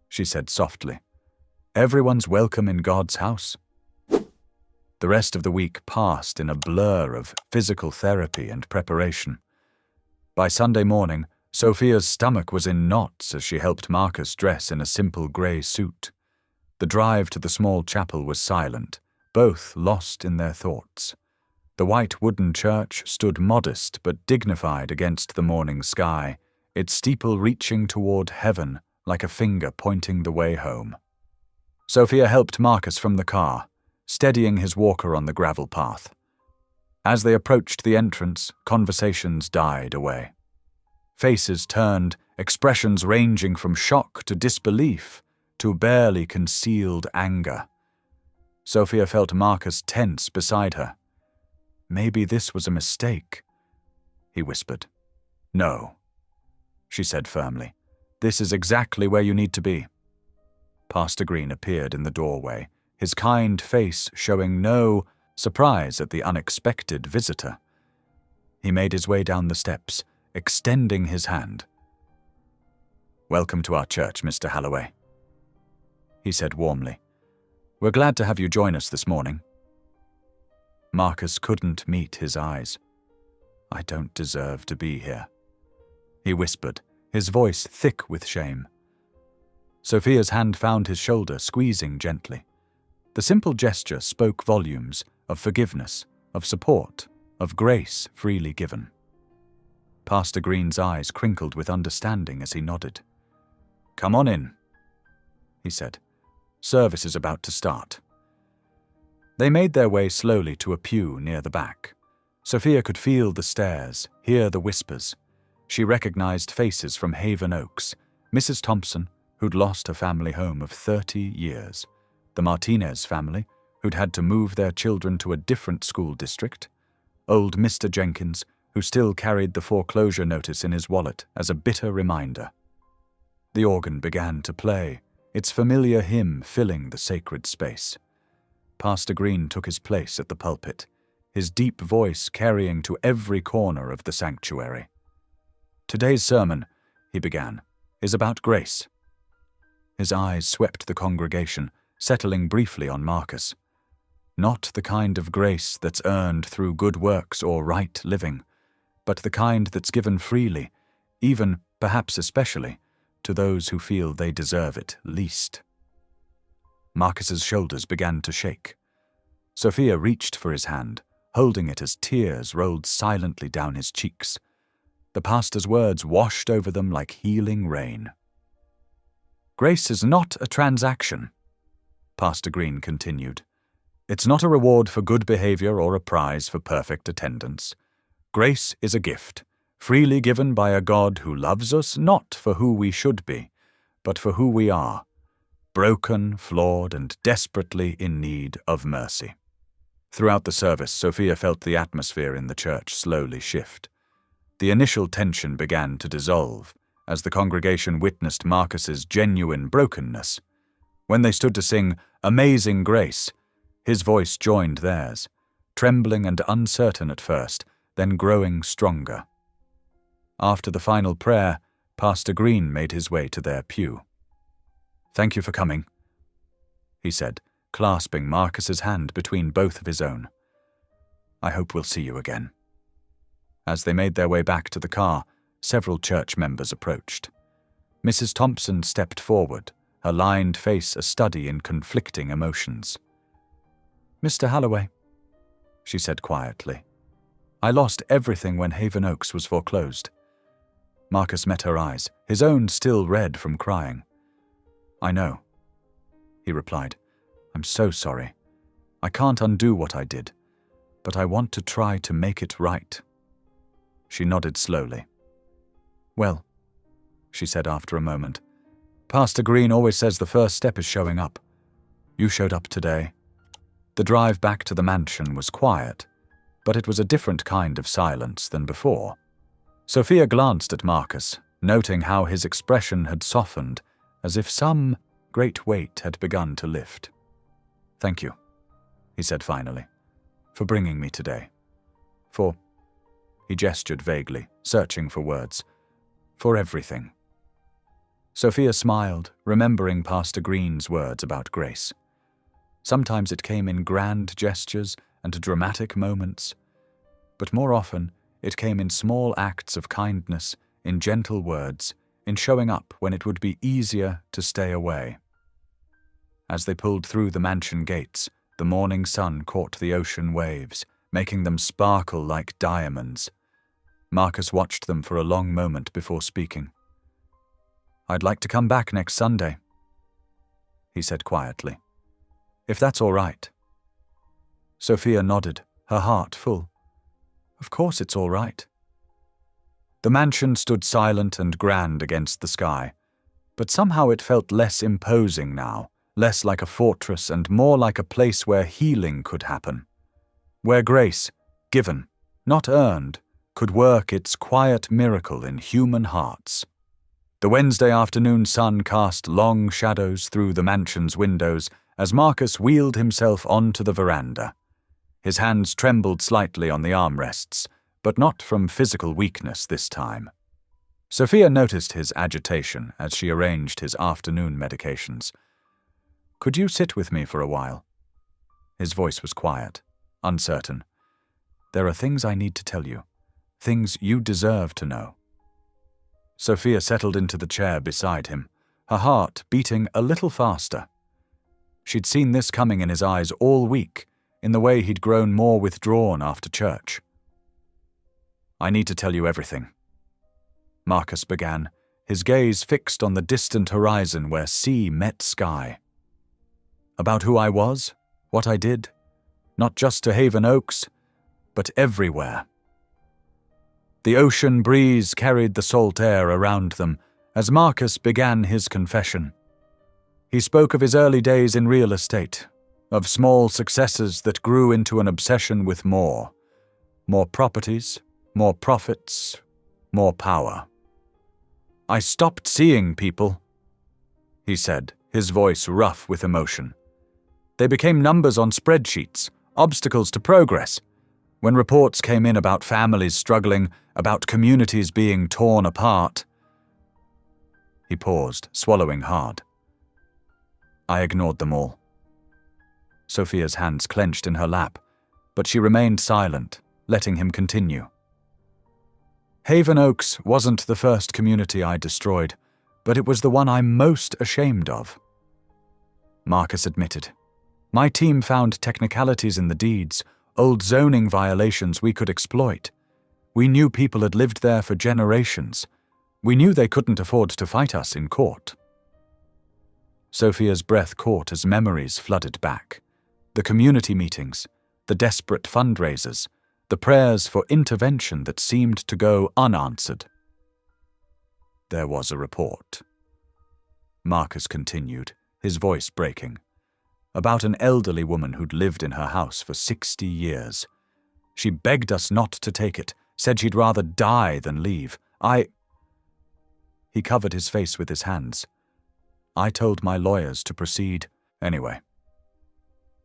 she said softly. Everyone's welcome in God's house. The rest of the week passed in a blur of physical therapy and preparation. By Sunday morning, Sophia's stomach was in knots as she helped Marcus dress in a simple grey suit. The drive to the small chapel was silent, both lost in their thoughts. The white wooden church stood modest but dignified against the morning sky, its steeple reaching toward heaven like a finger pointing the way home. Sophia helped Marcus from the car, steadying his walker on the gravel path. As they approached the entrance, conversations died away. Faces turned, expressions ranging from shock to disbelief to barely concealed anger. Sophia felt Marcus tense beside her. Maybe this was a mistake, he whispered. No, she said firmly. This is exactly where you need to be. Pastor Green appeared in the doorway, his kind face showing no surprise at the unexpected visitor. He made his way down the steps, extending his hand. Welcome to our church, Mr. Halloway, he said warmly. We're glad to have you join us this morning. Marcus couldn't meet his eyes. I don't deserve to be here, he whispered, his voice thick with shame. Sophia's hand found his shoulder, squeezing gently. The simple gesture spoke volumes of forgiveness, of support, of grace freely given. Pastor Green's eyes crinkled with understanding as he nodded. Come on in, he said. Service is about to start. They made their way slowly to a pew near the back. Sophia could feel the stares, hear the whispers. She recognized faces from Haven Oaks, Mrs. Thompson, who'd lost her family home of 30 years, the Martinez family, who'd had to move their children to a different school district, old Mr. Jenkins, who still carried the foreclosure notice in his wallet as a bitter reminder. The organ began to play, its familiar hymn filling the sacred space. Pastor Green took his place at the pulpit, his deep voice carrying to every corner of the sanctuary. Today's sermon, he began, is about grace. His eyes swept the congregation, settling briefly on Marcus. Not the kind of grace that's earned through good works or right living, but the kind that's given freely, even, perhaps especially, to those who feel they deserve it least. Marcus's shoulders began to shake. Sophia reached for his hand, holding it as tears rolled silently down his cheeks. The pastor's words washed over them like healing rain. Grace is not a transaction, Pastor Green continued. It's not a reward for good behavior or a prize for perfect attendance. Grace is a gift, freely given by a God who loves us not for who we should be, but for who we are, broken, flawed, and desperately in need of mercy. Throughout the service, Sophia felt the atmosphere in the church slowly shift. The initial tension began to dissolve as the congregation witnessed Marcus's genuine brokenness. When they stood to sing Amazing Grace, his voice joined theirs, trembling and uncertain at first, then growing stronger. After the final prayer, Pastor Green made his way to their pew. Thank you for coming, he said, clasping Marcus's hand between both of his own. I hope we'll see you again. As they made their way back to the car, several church members approached. Mrs. Thompson stepped forward, her lined face a study in conflicting emotions. Mr. Halloway, she said quietly, I lost everything when Haven Oaks was foreclosed. Marcus met her eyes, his own still red from crying. I know, he replied. I'm so sorry. I can't undo what I did, but I want to try to make it right. She nodded slowly. "Well," she said after a moment, "Pastor Green always says the first step is showing up. You showed up today." The drive back to the mansion was quiet, but it was a different kind of silence than before. Sophia glanced at Marcus, noting how his expression had softened, as if some great weight had begun to lift. "Thank you," he said finally, "for bringing me today. For," he gestured vaguely, searching for words, "for everything." Sophia smiled, remembering Pastor Green's words about grace. Sometimes it came in grand gestures and dramatic moments, but more often it came in small acts of kindness, in gentle words, in showing up when it would be easier to stay away. As they pulled through the mansion gates, the morning sun caught the ocean waves, making them sparkle like diamonds. Marcus watched them for a long moment before speaking. "I'd like to come back next Sunday," he said quietly, "if that's all right." Sophia nodded, her heart full. Of course it's all right. The mansion stood silent and grand against the sky, but somehow it felt less imposing now, less like a fortress and more like a place where healing could happen, where grace, given, not earned, could work its quiet miracle in human hearts. The Wednesday afternoon sun cast long shadows through the mansion's windows as Marcus wheeled himself onto the veranda. His hands trembled slightly on the armrests, but not from physical weakness this time. Sophia noticed his agitation as she arranged his afternoon medications. "Could you sit with me for a while?" His voice was quiet, uncertain. "There are things I need to tell you, things you deserve to know." Sophia settled into the chair beside him, her heart beating a little faster. She'd seen this coming in his eyes all week, in the way he'd grown more withdrawn after church. "I need to tell you everything," Marcus began, his gaze fixed on the distant horizon where sea met sky. "About who I was, what I did, not just to Haven Oaks, but everywhere." The ocean breeze carried the salt air around them as Marcus began his confession. He spoke of his early days in real estate, of small successes that grew into an obsession with more properties, more profits, more power. "I stopped seeing people," he said, his voice rough with emotion. "They became numbers on spreadsheets, obstacles to progress. When reports came in about families struggling, about communities being torn apart." He paused, swallowing hard. "I ignored them all." Sophia's hands clenched in her lap, but she remained silent, letting him continue. "Haven Oaks wasn't the first community I destroyed, but it was the one I'm most ashamed of." Marcus admitted. "My team found technicalities in the deeds, old zoning violations we could exploit. We knew people had lived there for generations. We knew they couldn't afford to fight us in court." Sophia's breath caught as memories flooded back. The community meetings, the desperate fundraisers, the prayers for intervention that seemed to go unanswered. "There was a report," Marcus continued, his voice breaking, "about an elderly woman who'd lived in her house for 60 years. She begged us not to take it, said she'd rather die than leave. He covered his face with his hands. "I told my lawyers to proceed anyway."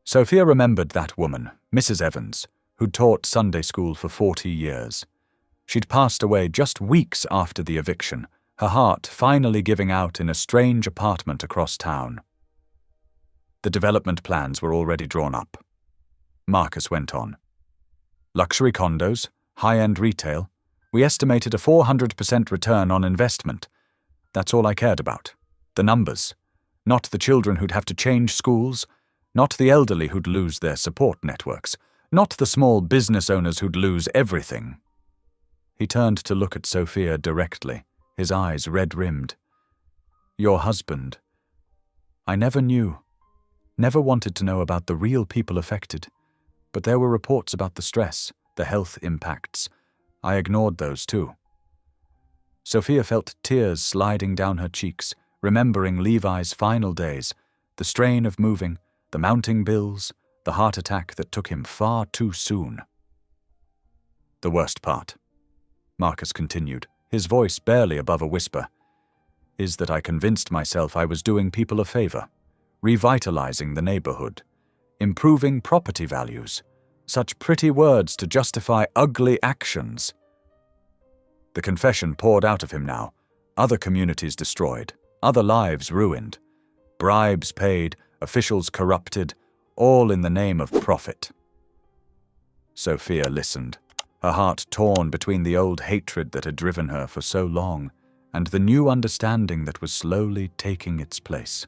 Sophia remembered that woman, Mrs. Evans, who'd taught Sunday school for 40 years. She'd passed away just weeks after the eviction, her heart finally giving out in a strange apartment across town. The development plans were already drawn up. Marcus went on. "Luxury condos, high-end retail. We estimated a 400% return on investment. That's all I cared about. The numbers. Not the children who'd have to change schools. Not the elderly who'd lose their support networks. Not the small business owners who'd lose everything." He turned to look at Sophia directly, his eyes red-rimmed. "Your husband. I never knew. Never wanted to know about the real people affected. But there were reports about the stress, the health impacts. I ignored those too. Sophia felt tears sliding down her cheeks, remembering Levi's final days, the strain of moving, the mounting bills, the heart attack that took him far too soon. The worst part, Marcus continued, his voice barely above a whisper, is that I convinced myself I was doing people a favor, revitalizing the neighborhood, improving property values, such pretty words to justify ugly actions. The confession poured out of him now, other communities destroyed, other lives ruined, bribes paid, officials corrupted, all in the name of profit. Sophia listened, her heart torn between the old hatred that had driven her for so long and the new understanding that was slowly taking its place.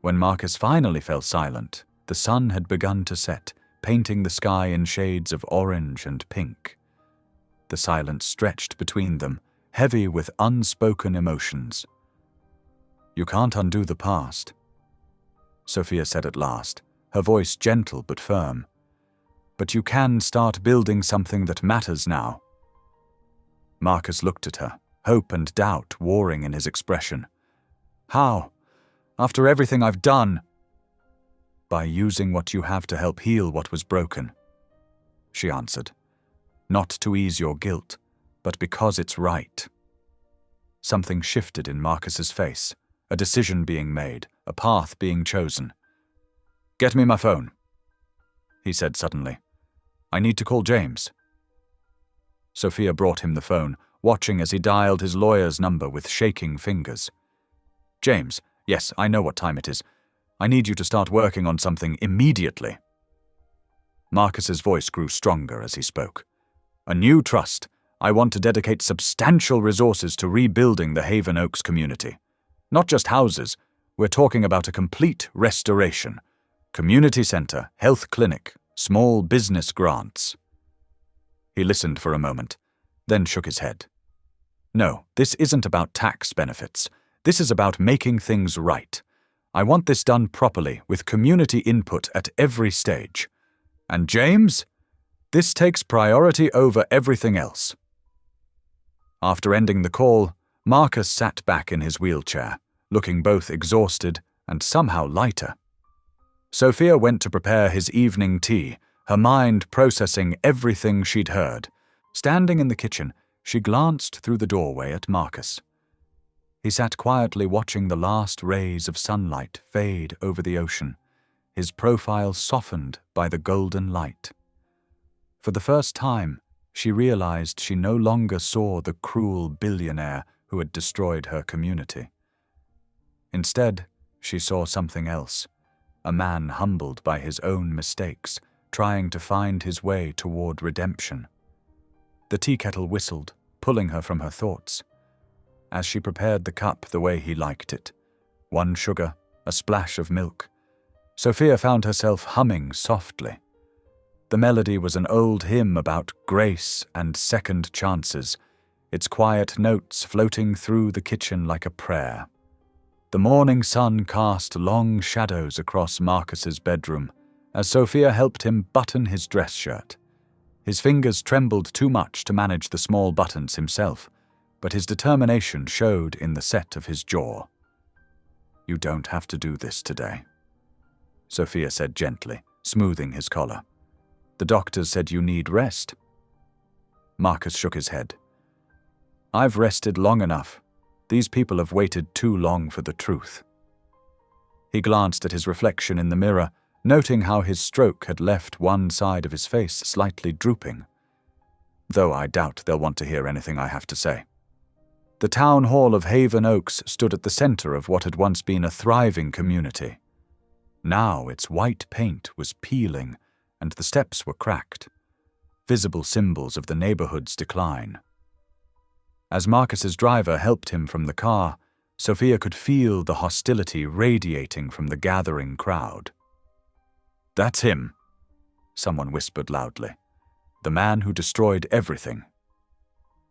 When Marcus finally fell silent, the sun had begun to set, painting the sky in shades of orange and pink. The silence stretched between them, heavy with unspoken emotions. "You can't undo the past," Sophia said at last, her voice gentle but firm. "But you can start building something that matters now." Marcus looked at her, hope and doubt warring in his expression. "How? After everything I've done?" "By using what you have to help heal what was broken," she answered. "Not to ease your guilt, but because it's right." Something shifted in Marcus's face, a decision being made, a path being chosen. "Get me my phone," he said suddenly. "I need to call James." Sophia brought him the phone, watching as he dialed his lawyer's number with shaking fingers. "James, yes, I know what time it is. I need you to start working on something immediately." Marcus's voice grew stronger as he spoke. "A new trust. I want to dedicate substantial resources to rebuilding the Haven Oaks community. Not just houses. We're talking about a complete restoration. Community center, health clinic, small business grants." He listened for a moment, then shook his head. "No, this isn't about tax benefits. This is about making things right. I want this done properly, with community input at every stage. And James, this takes priority over everything else." After ending the call, Marcus sat back in his wheelchair, looking both exhausted and somehow lighter. Sophia went to prepare his evening tea, her mind processing everything she'd heard. Standing in the kitchen, she glanced through the doorway at Marcus. He sat quietly watching the last rays of sunlight fade over the ocean, his profile softened by the golden light. For the first time, she realized she no longer saw the cruel billionaire who had destroyed her community. Instead, she saw something else, a man humbled by his own mistakes, trying to find his way toward redemption. The tea kettle whistled, pulling her from her thoughts. As she prepared the cup the way he liked it, one sugar, a splash of milk, Sophia found herself humming softly. The melody was an old hymn about grace and second chances, its quiet notes floating through the kitchen like a prayer. The morning sun cast long shadows across Marcus's bedroom as Sophia helped him button his dress shirt. His fingers trembled too much to manage the small buttons himself, but his determination showed in the set of his jaw. "You don't have to do this today," Sophia said gently, smoothing his collar. "The doctors said you need rest." Marcus shook his head. "I've rested long enough. These people have waited too long for the truth." He glanced at his reflection in the mirror, noting how his stroke had left one side of his face slightly drooping. "Though I doubt they'll want to hear anything I have to say." The town hall of Haven Oaks stood at the center of what had once been a thriving community. Now its white paint was peeling, and the steps were cracked, visible symbols of the neighborhood's decline. As Marcus's driver helped him from the car, Sophia could feel the hostility radiating from the gathering crowd. "That's him," someone whispered loudly. "The man who destroyed everything.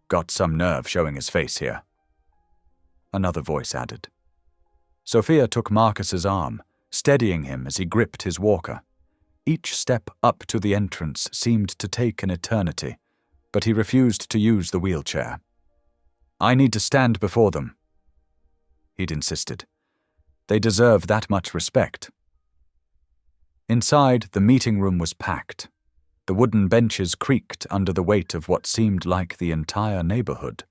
Got some nerve showing his face here." Another voice added. Sophia took Marcus's arm, steadying him as he gripped his walker. Each step up to the entrance seemed to take an eternity, but he refused to use the wheelchair. "I need to stand before them," he'd insisted. "They deserve that much respect." Inside, the meeting room was packed. The wooden benches creaked under the weight of what seemed like the entire neighborhood.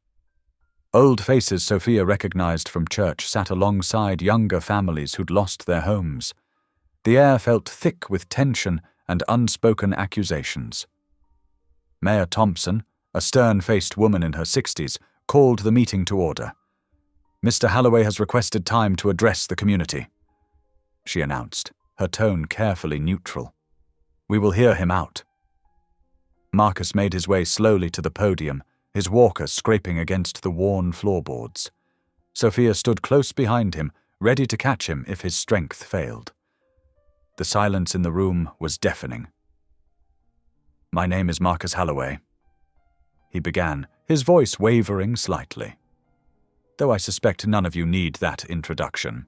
Old faces Sophia recognized from church sat alongside younger families who'd lost their homes. The air felt thick with tension and unspoken accusations. Mayor Thompson, a stern-faced woman in her 60s, called the meeting to order. "Mr. Halloway has requested time to address the community," she announced, her tone carefully neutral. "We will hear him out." Marcus made his way slowly to the podium, his walker scraping against the worn floorboards. Sophia stood close behind him, ready to catch him if his strength failed. The silence in the room was deafening. "My name is Marcus Halloway," he began, his voice wavering slightly. "Though I suspect none of you need that introduction.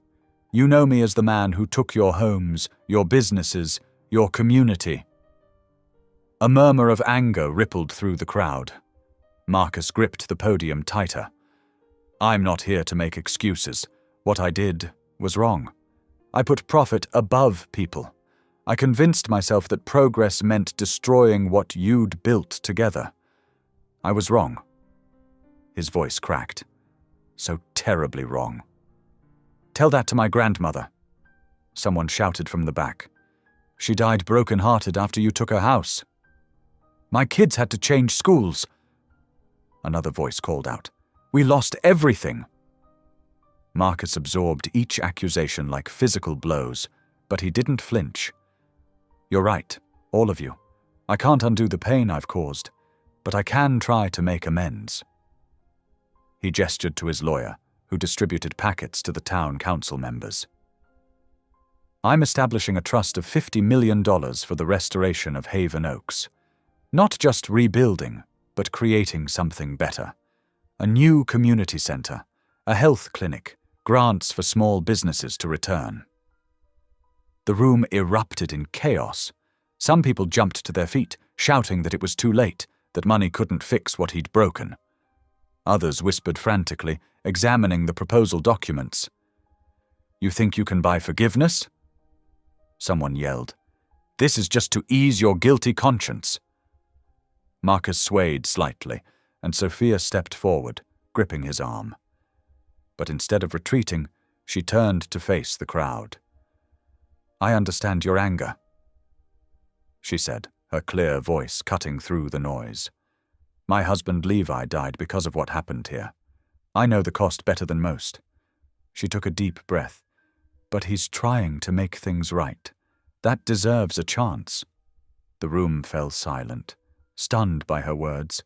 You know me as the man who took your homes, your businesses, your community." A murmur of anger rippled through the crowd. Marcus gripped the podium tighter. "I'm not here to make excuses. What I did was wrong. I put profit above people. I convinced myself that progress meant destroying what you'd built together. I was wrong." His voice cracked. "So terribly wrong." "Tell that to my grandmother," someone shouted from the back. "She died broken-hearted after you took her house." "My kids had to change schools," another voice called out. "We lost everything." Marcus absorbed each accusation like physical blows, but he didn't flinch. "You're right, all of you. I can't undo the pain I've caused, but I can try to make amends." He gestured to his lawyer, who distributed packets to the town council members. "I'm establishing a trust of $50 million for the restoration of Haven Oaks. Not just rebuilding, but creating something better. A new community center, a health clinic, grants for small businesses to return." The room erupted in chaos. Some people jumped to their feet, shouting that it was too late, that money couldn't fix what he'd broken. Others whispered frantically, examining the proposal documents. "You think you can buy forgiveness?" someone yelled. "This is just to ease your guilty conscience." Marcus swayed slightly, and Sophia stepped forward, gripping his arm. But instead of retreating, she turned to face the crowd. "I understand your anger," she said, her clear voice cutting through the noise. "My husband Levi died because of what happened here. I know the cost better than most." She took a deep breath. "But he's trying to make things right. That deserves a chance." The room fell silent, stunned by her words.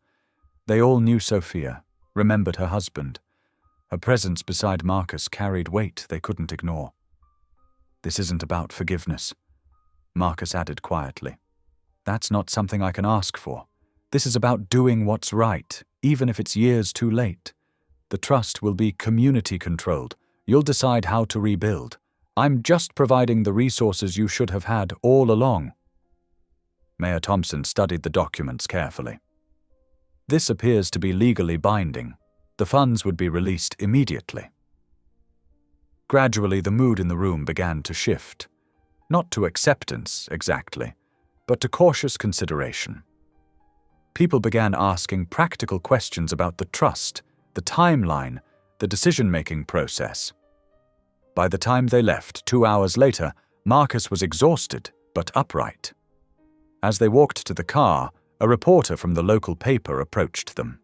They all knew Sophia, remembered her husband. Her presence beside Marcus carried weight they couldn't ignore. "This isn't about forgiveness," Marcus added quietly. "That's not something I can ask for. This is about doing what's right, even if it's years too late. The trust will be community-controlled. You'll decide how to rebuild. I'm just providing the resources you should have had all along." Mayor Thompson studied the documents carefully. "This appears to be legally binding. The funds would be released immediately." Gradually, the mood in the room began to shift. Not to acceptance, exactly, but to cautious consideration. People began asking practical questions about the trust, the timeline, the decision-making process. By the time they left, 2 hours later, Marcus was exhausted but upright. As they walked to the car, a reporter from the local paper approached them.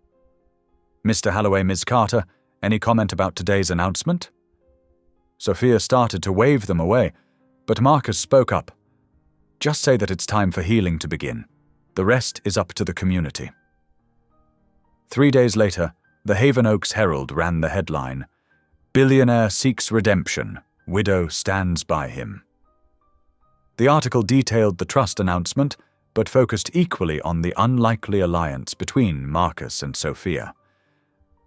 "Mr. Halloway, Ms. Carter, any comment about today's announcement?" Sophia started to wave them away, but Marcus spoke up. "Just say that it's time for healing to begin. The rest is up to the community." 3 days later, the Haven Oaks Herald ran the headline, "Billionaire seeks redemption. Widow stands by him." The article detailed the trust announcement, but focused equally on the unlikely alliance between Marcus and Sophia.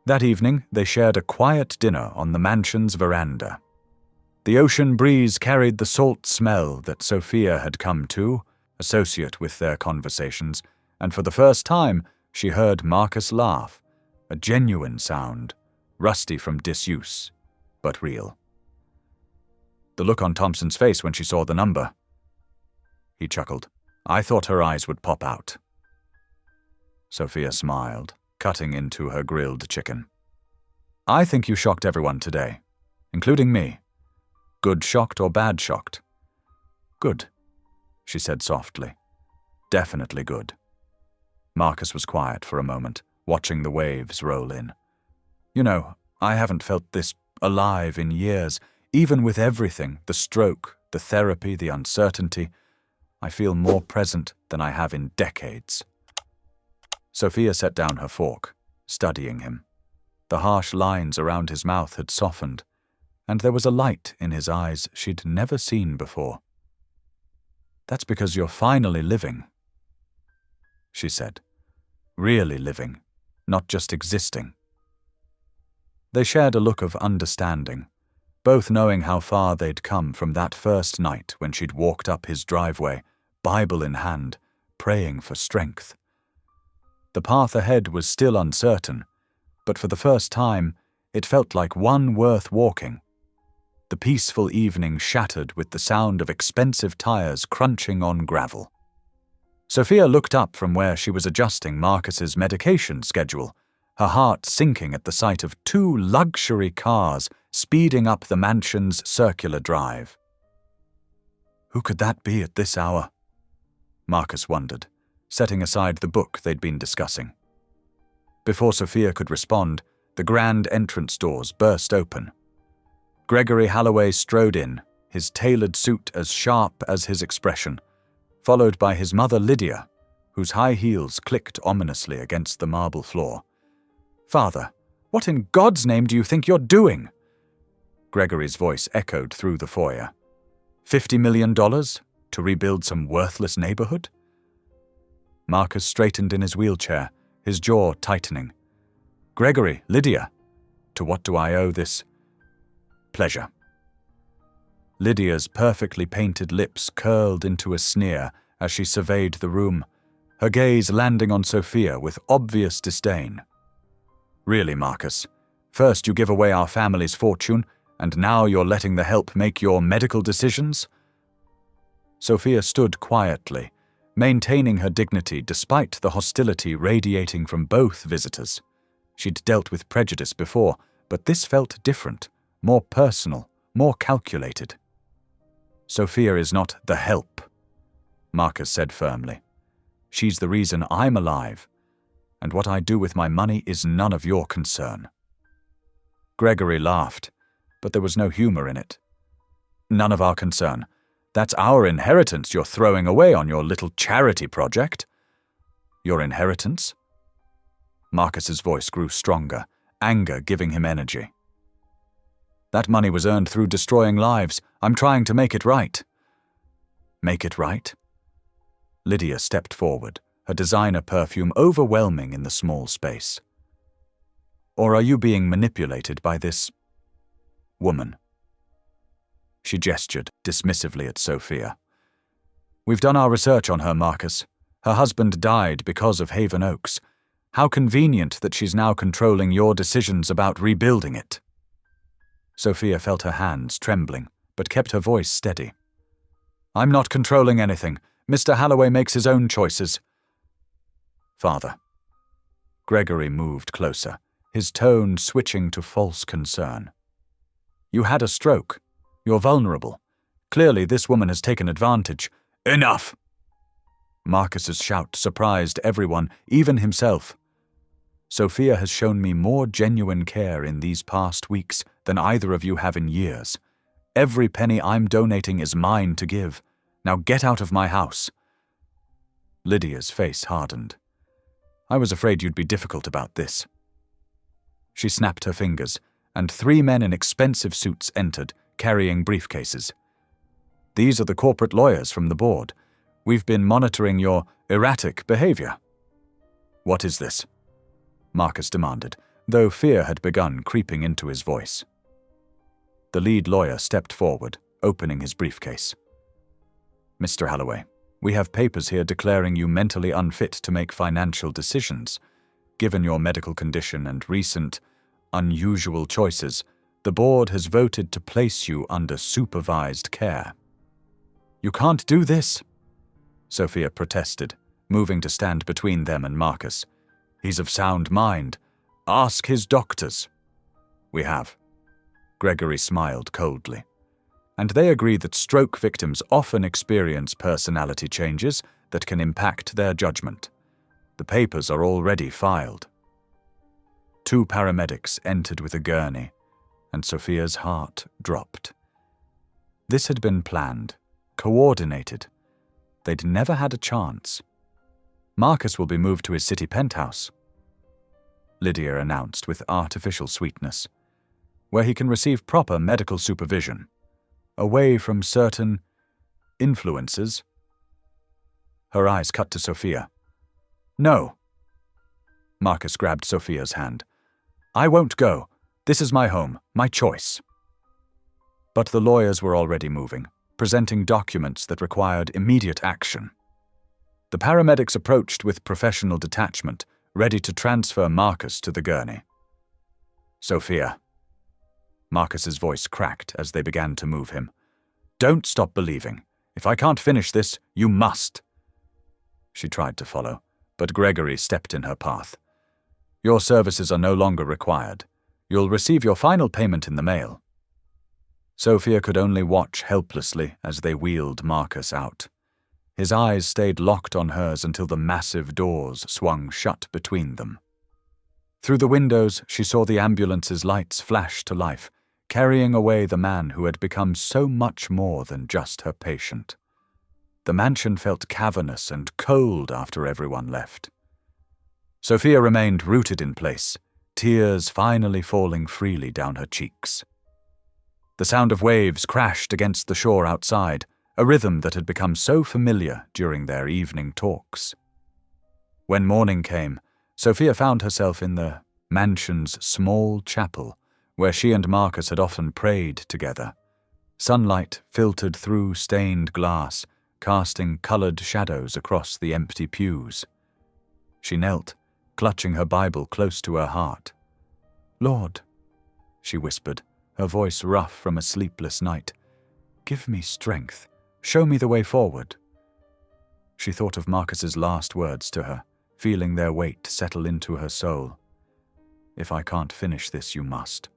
That evening, they shared a quiet dinner on the mansion's veranda. The ocean breeze carried the salt smell that Sophia had come to associate with their conversations, and for the first time, She heard Marcus laugh, a genuine sound, rusty from disuse, but real. The look on Thompson's face when she saw the number. He chuckled. I thought her eyes would pop out. Sophia smiled, cutting into her grilled chicken. I think you shocked everyone today, including me. Good shocked or bad shocked? Good, she said softly. Definitely good. Marcus was quiet for a moment, watching the waves roll in. You know, I haven't felt this alive in years, even with everything, the stroke, the therapy, the uncertainty. I feel more present than I have in decades. Sophia set down her fork, studying him. The harsh lines around his mouth had softened, and there was a light in his eyes she'd never seen before. That's because you're finally living, she said. Really living, not just existing. They shared a look of understanding, both knowing how far they'd come from that first night when she'd walked up his driveway, Bible in hand, praying for strength. The path ahead was still uncertain, but for the first time, it felt like one worth walking. The peaceful evening shattered with the sound of expensive tires crunching on gravel. Sophia looked up from where she was adjusting Marcus's medication schedule, her heart sinking at the sight of 2 luxury cars speeding up the mansion's circular drive. Who could that be at this hour? Marcus wondered, setting aside the book they'd been discussing. Before Sophia could respond, the grand entrance doors burst open. Gregory Halloway strode in, his tailored suit as sharp as his expression, followed by his mother Lydia, whose high heels clicked ominously against the marble floor. Father, what in God's name do you think you're doing? Gregory's voice echoed through the foyer. $50 million to rebuild some worthless neighborhood? Marcus straightened in his wheelchair, his jaw tightening. Gregory, Lydia, to what do I owe this pleasure? Lydia's perfectly painted lips curled into a sneer as she surveyed the room, her gaze landing on Sophia with obvious disdain. Really, Marcus, first you give away our family's fortune, and now you're letting the help make your medical decisions? Sophia stood quietly, maintaining her dignity despite the hostility radiating from both visitors. She'd dealt with prejudice before, but this felt different, more personal, more calculated. Sophia is not the help, Marcus said firmly. She's the reason I'm alive, and what I do with my money is none of your concern. Gregory laughed, but there was no humor in it. None of our concern. That's our inheritance you're throwing away on your little charity project. Your inheritance? Marcus's voice grew stronger, anger giving him energy. That money was earned through destroying lives. I'm trying to make it right. Make it right? Lydia stepped forward, her designer perfume overwhelming in the small space. Or are you being manipulated by this woman? She gestured dismissively at Sophia. We've done our research on her, Marcus. Her husband died because of Haven Oaks. How convenient that she's now controlling your decisions about rebuilding it. Sophia felt her hands trembling, but kept her voice steady. I'm not controlling anything. Mr. Halloway makes his own choices. Father. Gregory moved closer, his tone switching to false concern. You had a stroke. You're vulnerable. Clearly this woman has taken advantage. Enough! Marcus's shout surprised everyone, even himself. Sophia has shown me more genuine care in these past weeks than either of you have in years. Every penny I'm donating is mine to give. Now get out of my house. Lydia's face hardened. I was afraid you'd be difficult about this. She snapped her fingers, and 3 men in expensive suits entered, carrying briefcases. These are the corporate lawyers from the board. We've been monitoring your erratic behavior. What is this? Marcus demanded, though fear had begun creeping into his voice. The lead lawyer stepped forward, opening his briefcase. Mr. Halloway, We have papers here declaring you mentally unfit to make financial decisions. Given your medical condition and recent, unusual choices, the board has voted to place you under supervised care." "You can't do this," Sophia protested, moving to stand between them and Marcus. "He's of sound mind. Ask his doctors." "We have." Gregory smiled coldly. "And they agree that stroke victims often experience personality changes that can impact their judgment. The papers are already filed." 2 paramedics entered with a gurney, and Sophia's heart dropped. This had been planned, coordinated. They'd never had a chance. "Marcus will be moved to his city penthouse," Lydia announced with artificial sweetness, "where he can receive proper medical supervision, away from certain influences." Her eyes cut to Sophia. "No." Marcus grabbed Sophia's hand. "I won't go. This is my home, my choice." But the lawyers were already moving, presenting documents that required immediate action. The paramedics approached with professional detachment, ready to transfer Marcus to the gurney. "Sophia." Marcus's voice cracked as they began to move him. "Don't stop believing. If I can't finish this, you must." She tried to follow, but Gregory stepped in her path. "Your services are no longer required. You'll receive your final payment in the mail." Sophia could only watch helplessly as they wheeled Marcus out. His eyes stayed locked on hers until the massive doors swung shut between them. Through the windows, she saw the ambulance's lights flash to life, carrying away the man who had become so much more than just her patient. The mansion felt cavernous and cold after everyone left. Sophia remained rooted in place, tears finally falling freely down her cheeks. The sound of waves crashed against the shore outside, a rhythm that had become so familiar during their evening talks. When morning came, Sophia found herself in the mansion's small chapel, where she and Marcus had often prayed together. Sunlight filtered through stained glass, casting colored shadows across the empty pews. She knelt, clutching her Bible close to her heart. "Lord," she whispered, her voice rough from a sleepless night, "give me strength. Show me the way forward." She thought of Marcus's last words to her, feeling their weight settle into her soul. "If I can't finish this, you must."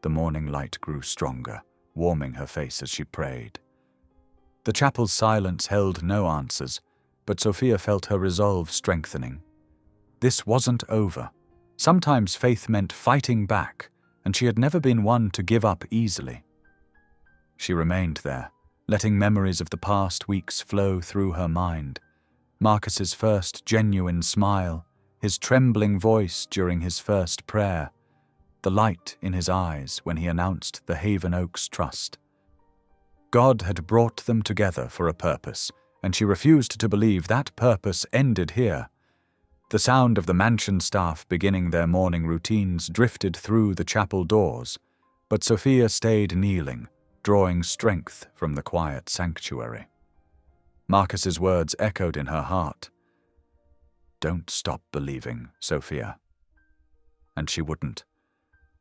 The morning light grew stronger, warming her face as she prayed. The chapel's silence held no answers, but Sophia felt her resolve strengthening. This wasn't over. Sometimes faith meant fighting back, and she had never been one to give up easily. She remained there, letting memories of the past weeks flow through her mind. Marcus's first genuine smile, his trembling voice during his first prayer, the light in his eyes when he announced the Haven Oaks Trust. God had brought them together for a purpose, and she refused to believe that purpose ended here. The sound of the mansion staff beginning their morning routines drifted through the chapel doors, but Sophia stayed kneeling, drawing strength from the quiet sanctuary. Marcus's words echoed in her heart. "Don't stop believing, Sophia." And she wouldn't.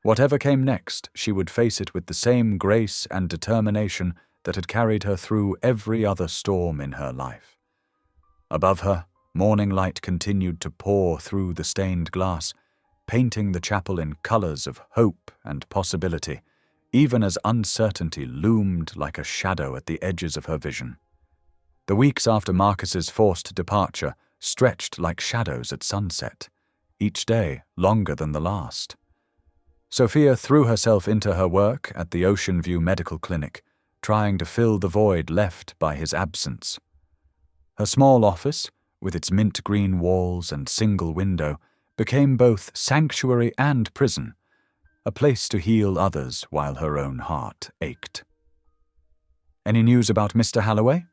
Whatever came next, she would face it with the same grace and determination that had carried her through every other storm in her life. Above her, morning light continued to pour through the stained glass, painting the chapel in colors of hope and possibility, even as uncertainty loomed like a shadow at the edges of her vision. The weeks after Marcus's forced departure stretched like shadows at sunset, each day longer than the last. Sophia threw herself into her work at the Ocean View Medical Clinic, trying to fill the void left by his absence. Her small office, with its mint-green walls and single window, became both sanctuary and prison, a place to heal others while her own heart ached. "Any news about Mr. Halloway?"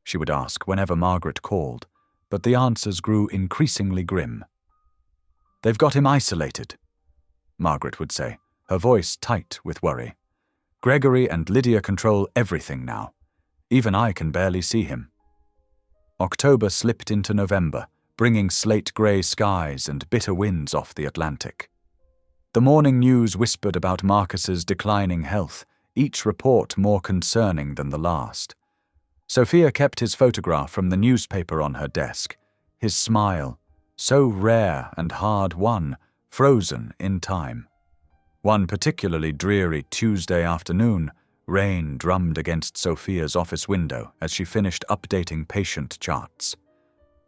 she would ask whenever Margaret called, but the answers grew increasingly grim. "They've got him isolated," Margaret would say, her voice tight with worry. "Gregory and Lydia control everything now. Even I can barely see him." October slipped into November, bringing slate-grey skies and bitter winds off the Atlantic. The morning news whispered about Marcus's declining health, each report more concerning than the last. Sophia kept his photograph from the newspaper on her desk, his smile, so rare and hard-won, frozen in time. One particularly dreary Tuesday afternoon, rain drummed against Sophia's office window as she finished updating patient charts.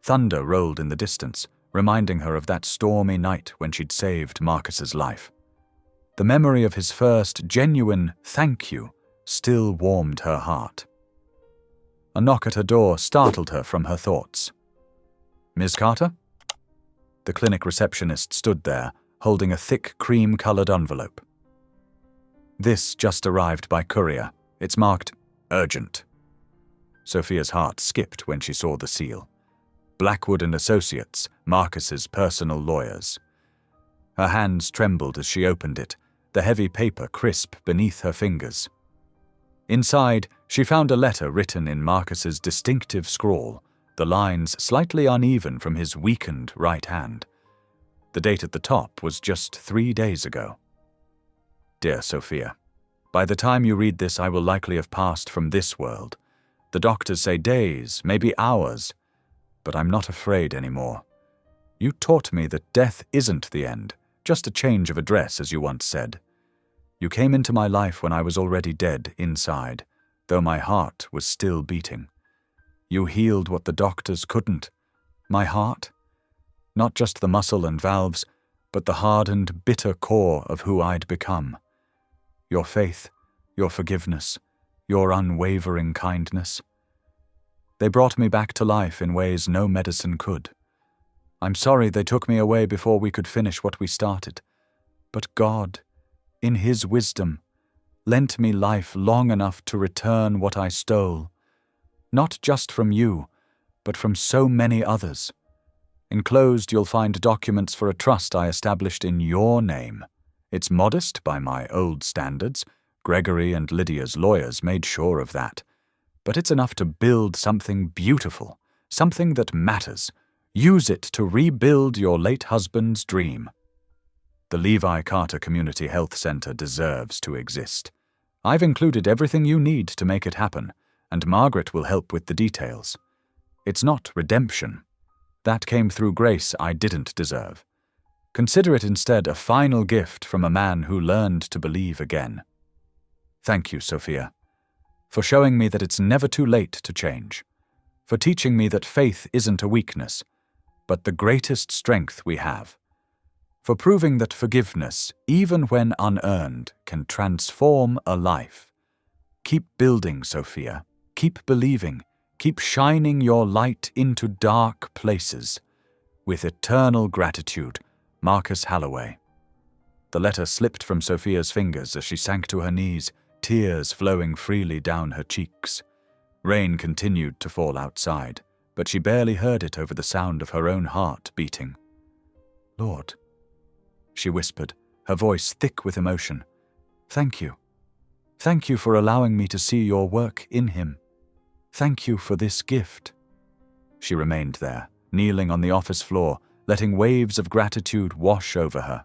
Thunder rolled in the distance, reminding her of that stormy night when she'd saved Marcus's life. The memory of his first genuine thank you still warmed her heart. A knock at her door startled her from her thoughts. "Ms. Carter?" The clinic receptionist stood there, holding a thick cream-colored envelope. "This just arrived by courier. It's marked urgent." Sophia's heart skipped when she saw the seal. Blackwood and Associates, Marcus's personal lawyers. Her hands trembled as she opened it, the heavy paper crisp beneath her fingers. Inside, she found a letter written in Marcus's distinctive scrawl, the lines slightly uneven from his weakened right hand. The date at the top was just 3 days ago. "Dear Sophia, by the time you read this, I will likely have passed from this world. The doctors say days, maybe hours, but I'm not afraid anymore. You taught me that death isn't the end, just a change of address, as you once said. You came into my life when I was already dead inside, though my heart was still beating. You healed what the doctors couldn't. My heart? Not just the muscle and valves, but the hardened, bitter core of who I'd become. Your faith, your forgiveness, your unwavering kindness. They brought me back to life in ways no medicine could. I'm sorry they took me away before we could finish what we started. But God, in His wisdom, lent me life long enough to return what I stole, not just from you, but from so many others. Enclosed, you'll find documents for a trust I established in your name. It's modest by my old standards. Gregory and Lydia's lawyers made sure of that. But it's enough to build something beautiful, something that matters. Use it to rebuild your late husband's dream. The Levi Carter Community Health Center deserves to exist. I've included everything you need to make it happen, and Margaret will help with the details. It's not redemption. That came through grace I didn't deserve. Consider it instead a final gift from a man who learned to believe again. Thank you, Sophia, for showing me that it's never too late to change, for teaching me that faith isn't a weakness, but the greatest strength we have, for proving that forgiveness, even when unearned, can transform a life. Keep building, Sophia. Keep believing. Keep shining your light into dark places. With eternal gratitude, Marcus Halloway. The letter slipped from Sophia's fingers as she sank to her knees, tears flowing freely down her cheeks. Rain continued to fall outside, but she barely heard it over the sound of her own heart beating. "Lord," she whispered, her voice thick with emotion, "thank you. Thank you for allowing me to see your work in him. Thank you for this gift." She remained there, kneeling on the office floor, letting waves of gratitude wash over her.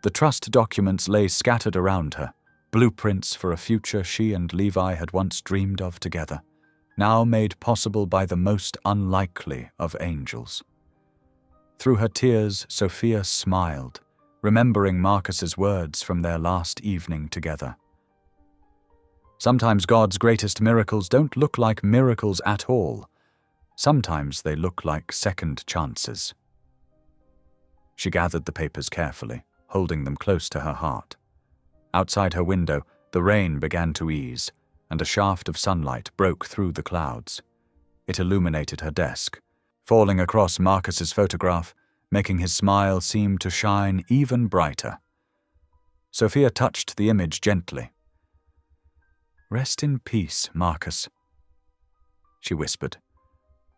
The trust documents lay scattered around her, blueprints for a future she and Levi had once dreamed of together, now made possible by the most unlikely of angels. Through her tears, Sophia smiled, remembering Marcus's words from their last evening together. Sometimes God's greatest miracles don't look like miracles at all. Sometimes they look like second chances. She gathered the papers carefully, holding them close to her heart. Outside her window, the rain began to ease, and a shaft of sunlight broke through the clouds. It illuminated her desk, falling across Marcus's photograph, making his smile seem to shine even brighter. Sophia touched the image gently. "Rest in peace, Marcus," she whispered.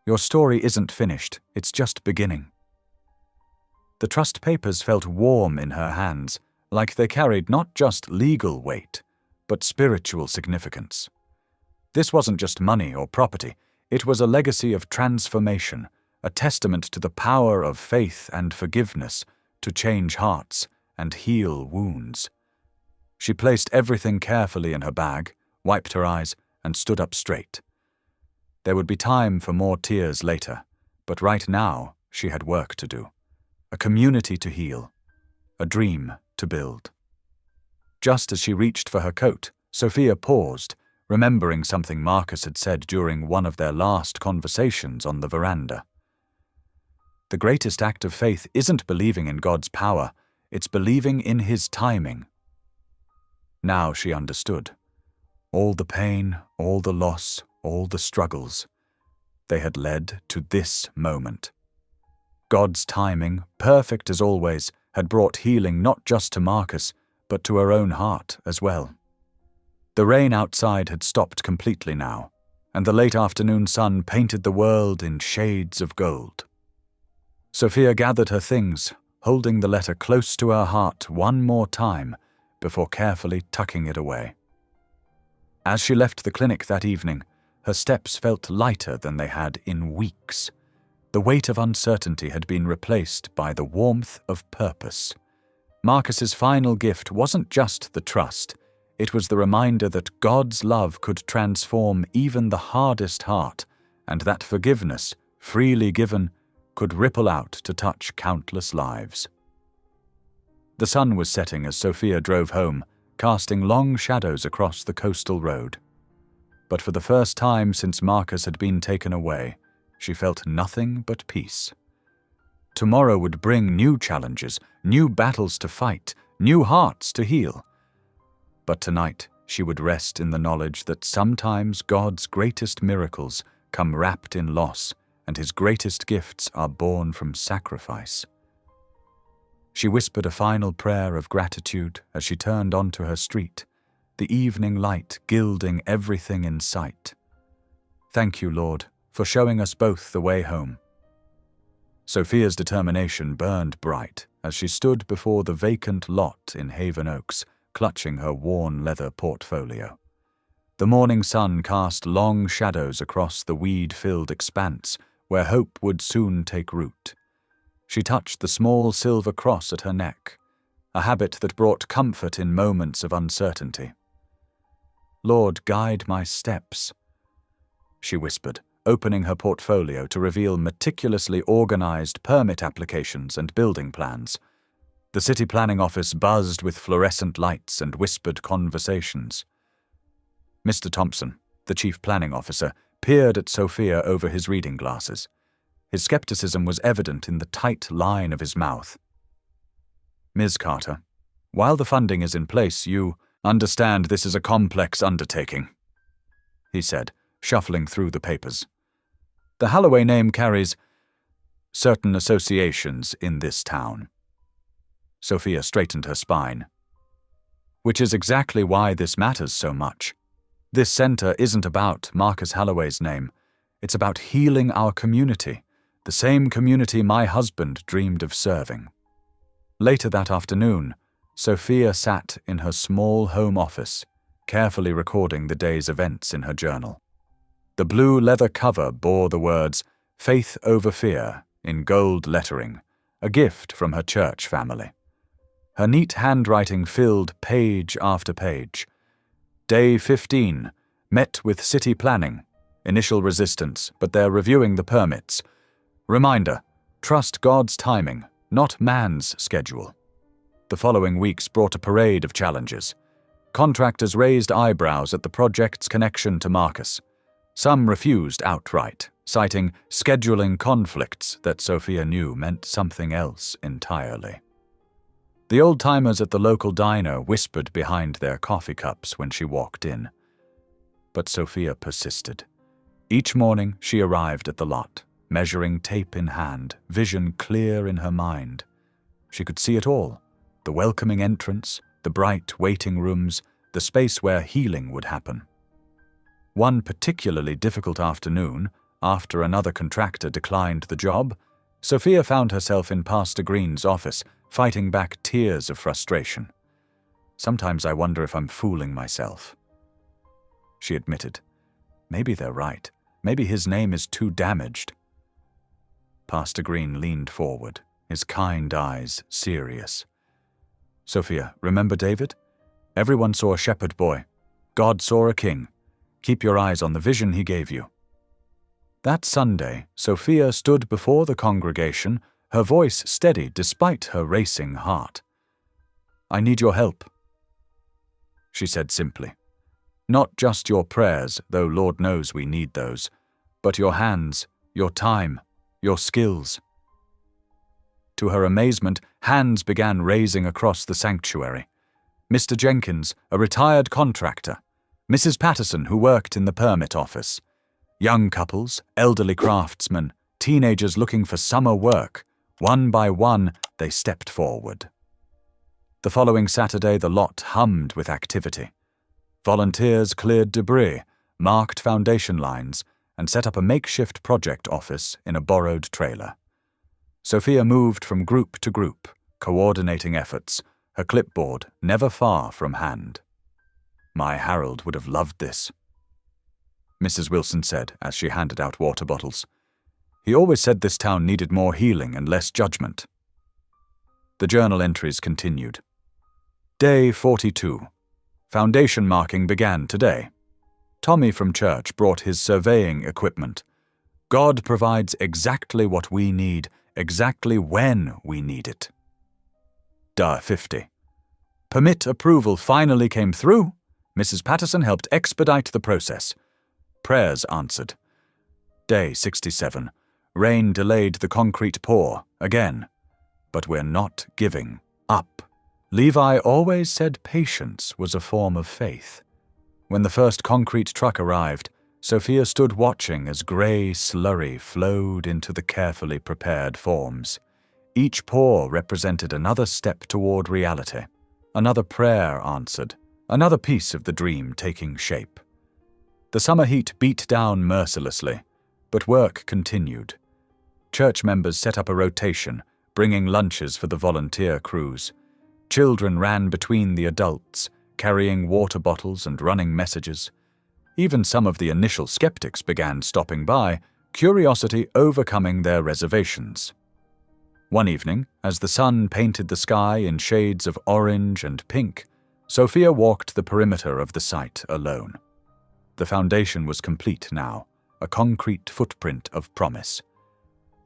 "Your story isn't finished, it's just beginning." The trust papers felt warm in her hands, like they carried not just legal weight, but spiritual significance. This wasn't just money or property, It was a legacy of transformation, a testament to the power of faith and forgiveness to change hearts and heal wounds. She placed everything carefully in her bag, wiped her eyes, and stood up straight. There would be time for more tears later, but right now she had work to do, a community to heal, a dream to build. Just as she reached for her coat, Sophia paused, remembering something Marcus had said during one of their last conversations on the veranda. The greatest act of faith isn't believing in God's power, it's believing in His timing. Now she understood. All the pain, all the loss, all the struggles, they had led to this moment. God's timing, perfect as always, had brought healing not just to Marcus, but to her own heart as well. The rain outside had stopped completely now, and the late afternoon sun painted the world in shades of gold. Sophia gathered her things, holding the letter close to her heart one more time before carefully tucking it away. As she left the clinic that evening, her steps felt lighter than they had in weeks. The weight of uncertainty had been replaced by the warmth of purpose. Marcus's final gift wasn't just the trust, it was the reminder that God's love could transform even the hardest heart, and that forgiveness, freely given, could ripple out to touch countless lives. The sun was setting as Sophia drove home, casting long shadows across the coastal road. But for the first time since Marcus had been taken away, she felt nothing but peace. Tomorrow would bring new challenges, new battles to fight, new hearts to heal. But tonight she would rest in the knowledge that sometimes God's greatest miracles come wrapped in loss, and His greatest gifts are born from sacrifice. She whispered a final prayer of gratitude as she turned onto her street, the evening light gilding everything in sight. Thank you, Lord, for showing us both the way home. Sophia's determination burned bright as she stood before the vacant lot in Haven Oaks, clutching her worn leather portfolio. The morning sun cast long shadows across the weed-filled expanse where hope would soon take root. She touched the small silver cross at her neck, a habit that brought comfort in moments of uncertainty. Lord, guide my steps, she whispered, opening her portfolio to reveal meticulously organized permit applications and building plans. The city planning office buzzed with fluorescent lights and whispered conversations. Mr. Thompson, the chief planning officer, peered at Sophia over his reading glasses. His skepticism was evident in the tight line of his mouth. Ms. Carter, while the funding is in place, you understand this is a complex undertaking, he said, shuffling through the papers. The Holloway name carries certain associations in this town. Sophia straightened her spine. Which is exactly why this matters so much. This center isn't about Marcus Holloway's name. It's about healing our community, the same community my husband dreamed of serving. Later that afternoon, Sophia sat in her small home office, carefully recording the day's events in her journal. The blue leather cover bore the words, "Faith over Fear," in gold lettering, a gift from her church family. Her neat handwriting filled page after page. Day 15, met with city planning. Initial resistance, but they're reviewing the permits. Reminder, trust God's timing, not man's schedule. The following weeks brought a parade of challenges. Contractors raised eyebrows at the project's connection to Marcus. Some refused outright, citing scheduling conflicts that Sophia knew meant something else entirely. The old-timers at the local diner whispered behind their coffee cups when she walked in. But Sophia persisted. Each morning she arrived at the lot, measuring tape in hand, vision clear in her mind. She could see it all, the welcoming entrance, the bright waiting rooms, the space where healing would happen. One particularly difficult afternoon, after another contractor declined the job, Sophia found herself in Pastor Green's office, fighting back tears of frustration. Sometimes I wonder if I'm fooling myself. She admitted, maybe they're right. Maybe his name is too damaged." Pastor Green leaned forward, his kind eyes serious. "Sophia, remember David? Everyone saw a shepherd boy. God saw a king. Keep your eyes on the vision he gave you." That Sunday, Sophia stood before the congregation, her voice steady despite her racing heart. "I need your help," she said simply. "Not just your prayers, though Lord knows we need those, but your hands, your time, your skills." To her amazement, hands began raising across the sanctuary. Mr. Jenkins, a retired contractor, Mrs. Patterson, who worked in the permit office, young couples, elderly craftsmen, teenagers looking for summer work. One by one, they stepped forward. The following Saturday, the lot hummed with activity. Volunteers cleared debris, marked foundation lines, and set up a makeshift project office in a borrowed trailer. Sophia moved from group to group, coordinating efforts, her clipboard never far from hand. "My Harold would have loved this," Mrs. Wilson said as she handed out water bottles. "He always said this town needed more healing and less judgment." The journal entries continued. Day 42. Foundation marking began today. Tommy from church brought his surveying equipment. God provides exactly what we need, exactly when we need it. Day 50. Permit approval finally came through. Mrs. Patterson helped expedite the process. Prayers answered. Day 67. Rain delayed the concrete pour, again. But we're not giving up. Levi always said patience was a form of faith. When the first concrete truck arrived, Sophia stood watching as grey slurry flowed into the carefully prepared forms. Each pour represented another step toward reality, another prayer answered, another piece of the dream taking shape. The summer heat beat down mercilessly, but work continued. Church members set up a rotation, bringing lunches for the volunteer crews. Children ran between the adults, carrying water bottles and running messages. Even some of the initial skeptics began stopping by, curiosity overcoming their reservations. One evening, as the sun painted the sky in shades of orange and pink, Sophia walked the perimeter of the site alone. The foundation was complete now, a concrete footprint of promise.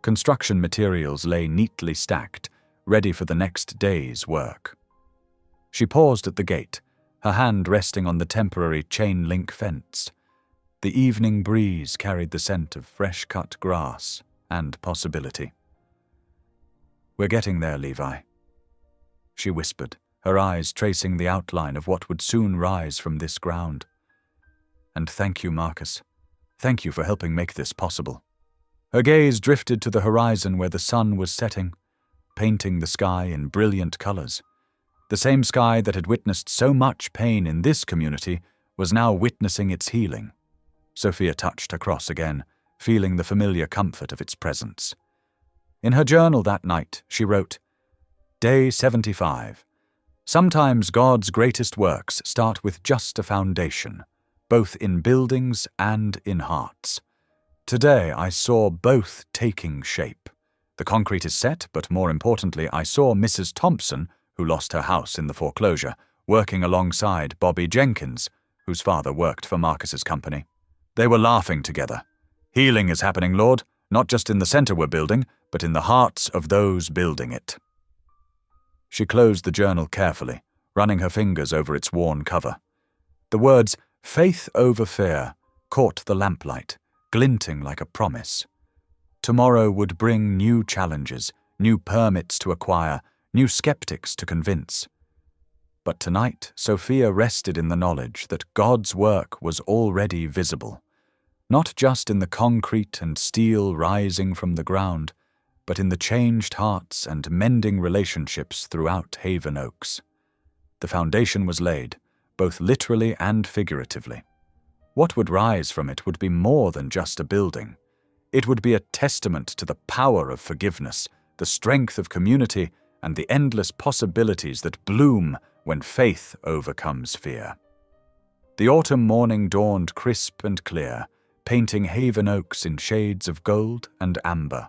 Construction materials lay neatly stacked, ready for the next day's work. She paused at the gate, her hand resting on the temporary chain-link fence. The evening breeze carried the scent of fresh-cut grass and possibility. "We're getting there, Levi," she whispered, her eyes tracing the outline of what would soon rise from this ground. "And thank you, Marcus. Thank you for helping make this possible." Her gaze drifted to the horizon where the sun was setting, painting the sky in brilliant colors. The same sky that had witnessed so much pain in this community was now witnessing its healing. Sophia touched her cross again, feeling the familiar comfort of its presence. In her journal that night, she wrote, Day 75. Sometimes God's greatest works start with just a foundation, both in buildings and in hearts. Today I saw both taking shape. The concrete is set, but more importantly, I saw Mrs. Thompson, who lost her house in the foreclosure, working alongside Bobby Jenkins, whose father worked for Marcus's company. They were laughing together. Healing is happening, Lord, not just in the center we're building, but in the hearts of those building it. She closed the journal carefully, running her fingers over its worn cover. The words, "Faith over fear," caught the lamplight, glinting like a promise. Tomorrow would bring new challenges, new permits to acquire, new skeptics to convince. But tonight, Sophia rested in the knowledge that God's work was already visible, not just in the concrete and steel rising from the ground, but in the changed hearts and mending relationships throughout Haven Oaks. The foundation was laid, both literally and figuratively. What would rise from it would be more than just a building. It would be a testament to the power of forgiveness, the strength of community, and the endless possibilities that bloom when faith overcomes fear. The autumn morning dawned crisp and clear, painting Haven Oaks in shades of gold and amber.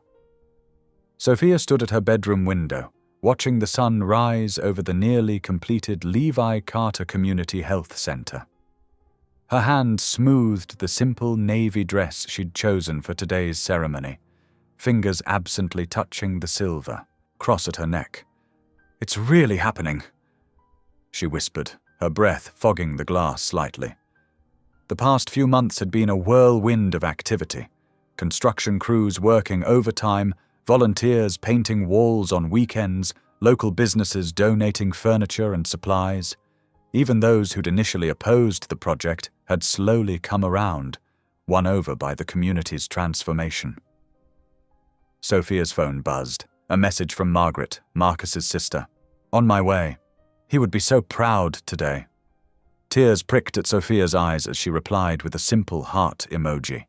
Sophia stood at her bedroom window, watching the sun rise over the nearly completed Levi Carter Community Health Center. Her hand smoothed the simple navy dress she'd chosen for today's ceremony, fingers absently touching the silver cross at her neck. "It's really happening," she whispered, her breath fogging the glass slightly. The past few months had been a whirlwind of activity. Construction crews working overtime, volunteers painting walls on weekends, local businesses donating furniture and supplies. Even those who'd initially opposed the project had slowly come around, won over by the community's transformation. Sophia's phone buzzed, a message from Margaret, Marcus's sister. "On my way. He would be so proud today." Tears pricked at Sophia's eyes as she replied with a simple heart emoji.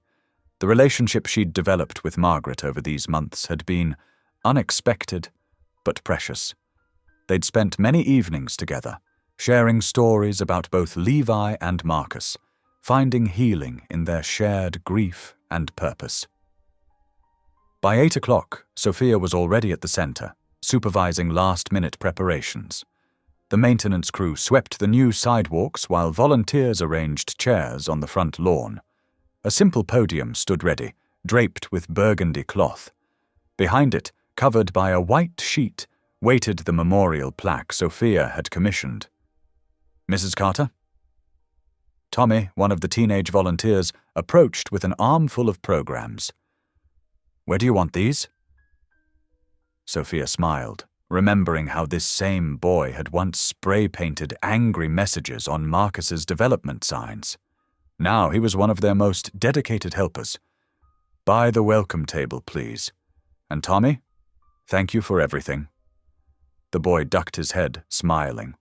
The relationship she'd developed with Margaret over these months had been unexpected but precious. They'd spent many evenings together, sharing stories about both Levi and Marcus, finding healing in their shared grief and purpose. By 8 o'clock, Sophia was already at the center, supervising last-minute preparations. The maintenance crew swept the new sidewalks while volunteers arranged chairs on the front lawn. A simple podium stood ready, draped with burgundy cloth. Behind it, covered by a white sheet, waited the memorial plaque Sophia had commissioned. "Mrs. Carter?" Tommy, one of the teenage volunteers, approached with an armful of programs. "Where do you want these?" Sophia smiled, remembering how this same boy had once spray-painted angry messages on Marcus's development signs. Now he was one of their most dedicated helpers. "By the welcome table, please. And Tommy, thank you for everything." The boy ducked his head, smiling.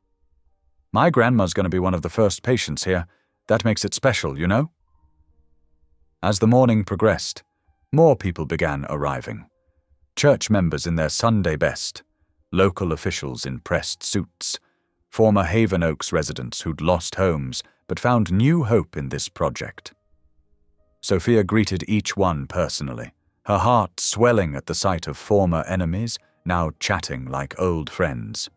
"My grandma's going to be one of the first patients here. That makes it special, you know?" As the morning progressed, more people began arriving. Church members in their Sunday best, local officials in pressed suits, former Haven Oaks residents who'd lost homes but found new hope in this project. Sophia greeted each one personally, her heart swelling at the sight of former enemies now chatting like old friends.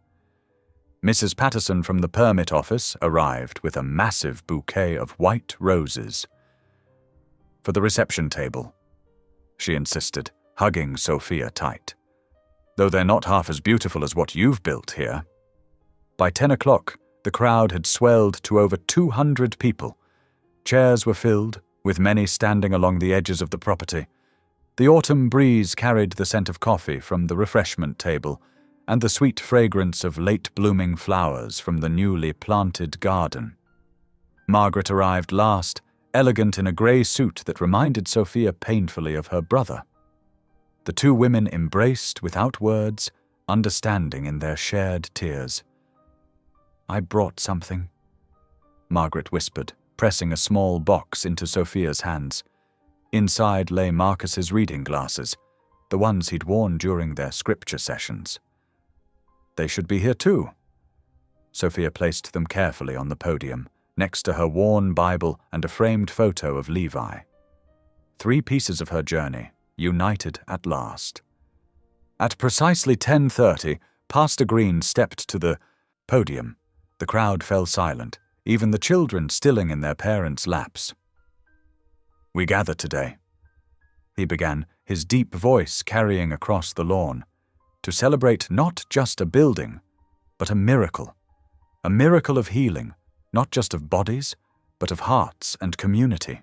Mrs. Patterson from the permit office arrived with a massive bouquet of white roses. "For the reception table," she insisted, hugging Sophia tight. "Though they're not half as beautiful as what you've built here." By 10 o'clock, the crowd had swelled to over 200 people. Chairs were filled, with many standing along the edges of the property. The autumn breeze carried the scent of coffee from the refreshment table and the sweet fragrance of late-blooming flowers from the newly planted garden. Margaret arrived last, elegant in a grey suit that reminded Sophia painfully of her brother. The two women embraced without words, understanding in their shared tears. "I brought something," Margaret whispered, pressing a small box into Sophia's hands. Inside lay Marcus's reading glasses, the ones he'd worn during their scripture sessions. "They should be here too." Sophia placed them carefully on the podium, next to her worn Bible and a framed photo of Levi. 3 pieces of her journey, united at last. At precisely 10:30, Pastor Green stepped to the podium. The crowd fell silent, even the children stilling in their parents' laps. "We gather today," he began, his deep voice carrying across the lawn, "to celebrate not just a building, but a miracle of healing, not just of bodies, but of hearts and community."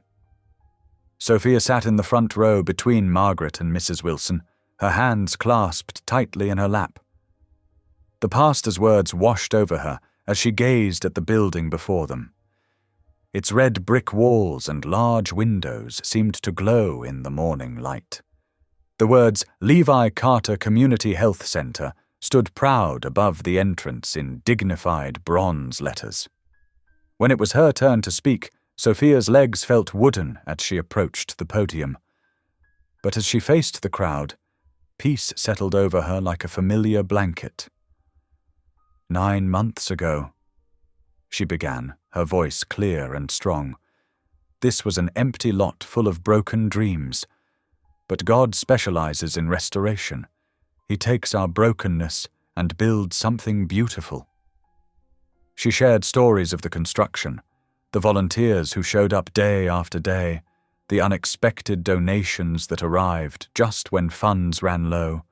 Sophia sat in the front row between Margaret and Mrs. Wilson, her hands clasped tightly in her lap. The pastor's words washed over her as she gazed at the building before them. Its red brick walls and large windows seemed to glow in the morning light. The words Levi Carter Community Health Center stood proud above the entrance in dignified bronze letters. When it was her turn to speak, Sophia's legs felt wooden as she approached the podium. But as she faced the crowd, peace settled over her like a familiar blanket. 9 months ago, she began, her voice clear and strong. This was an empty lot full of broken dreams. But God specializes in restoration. He takes our brokenness and builds something beautiful. She shared stories of the construction, the volunteers who showed up day after day, the unexpected donations that arrived just when funds ran low,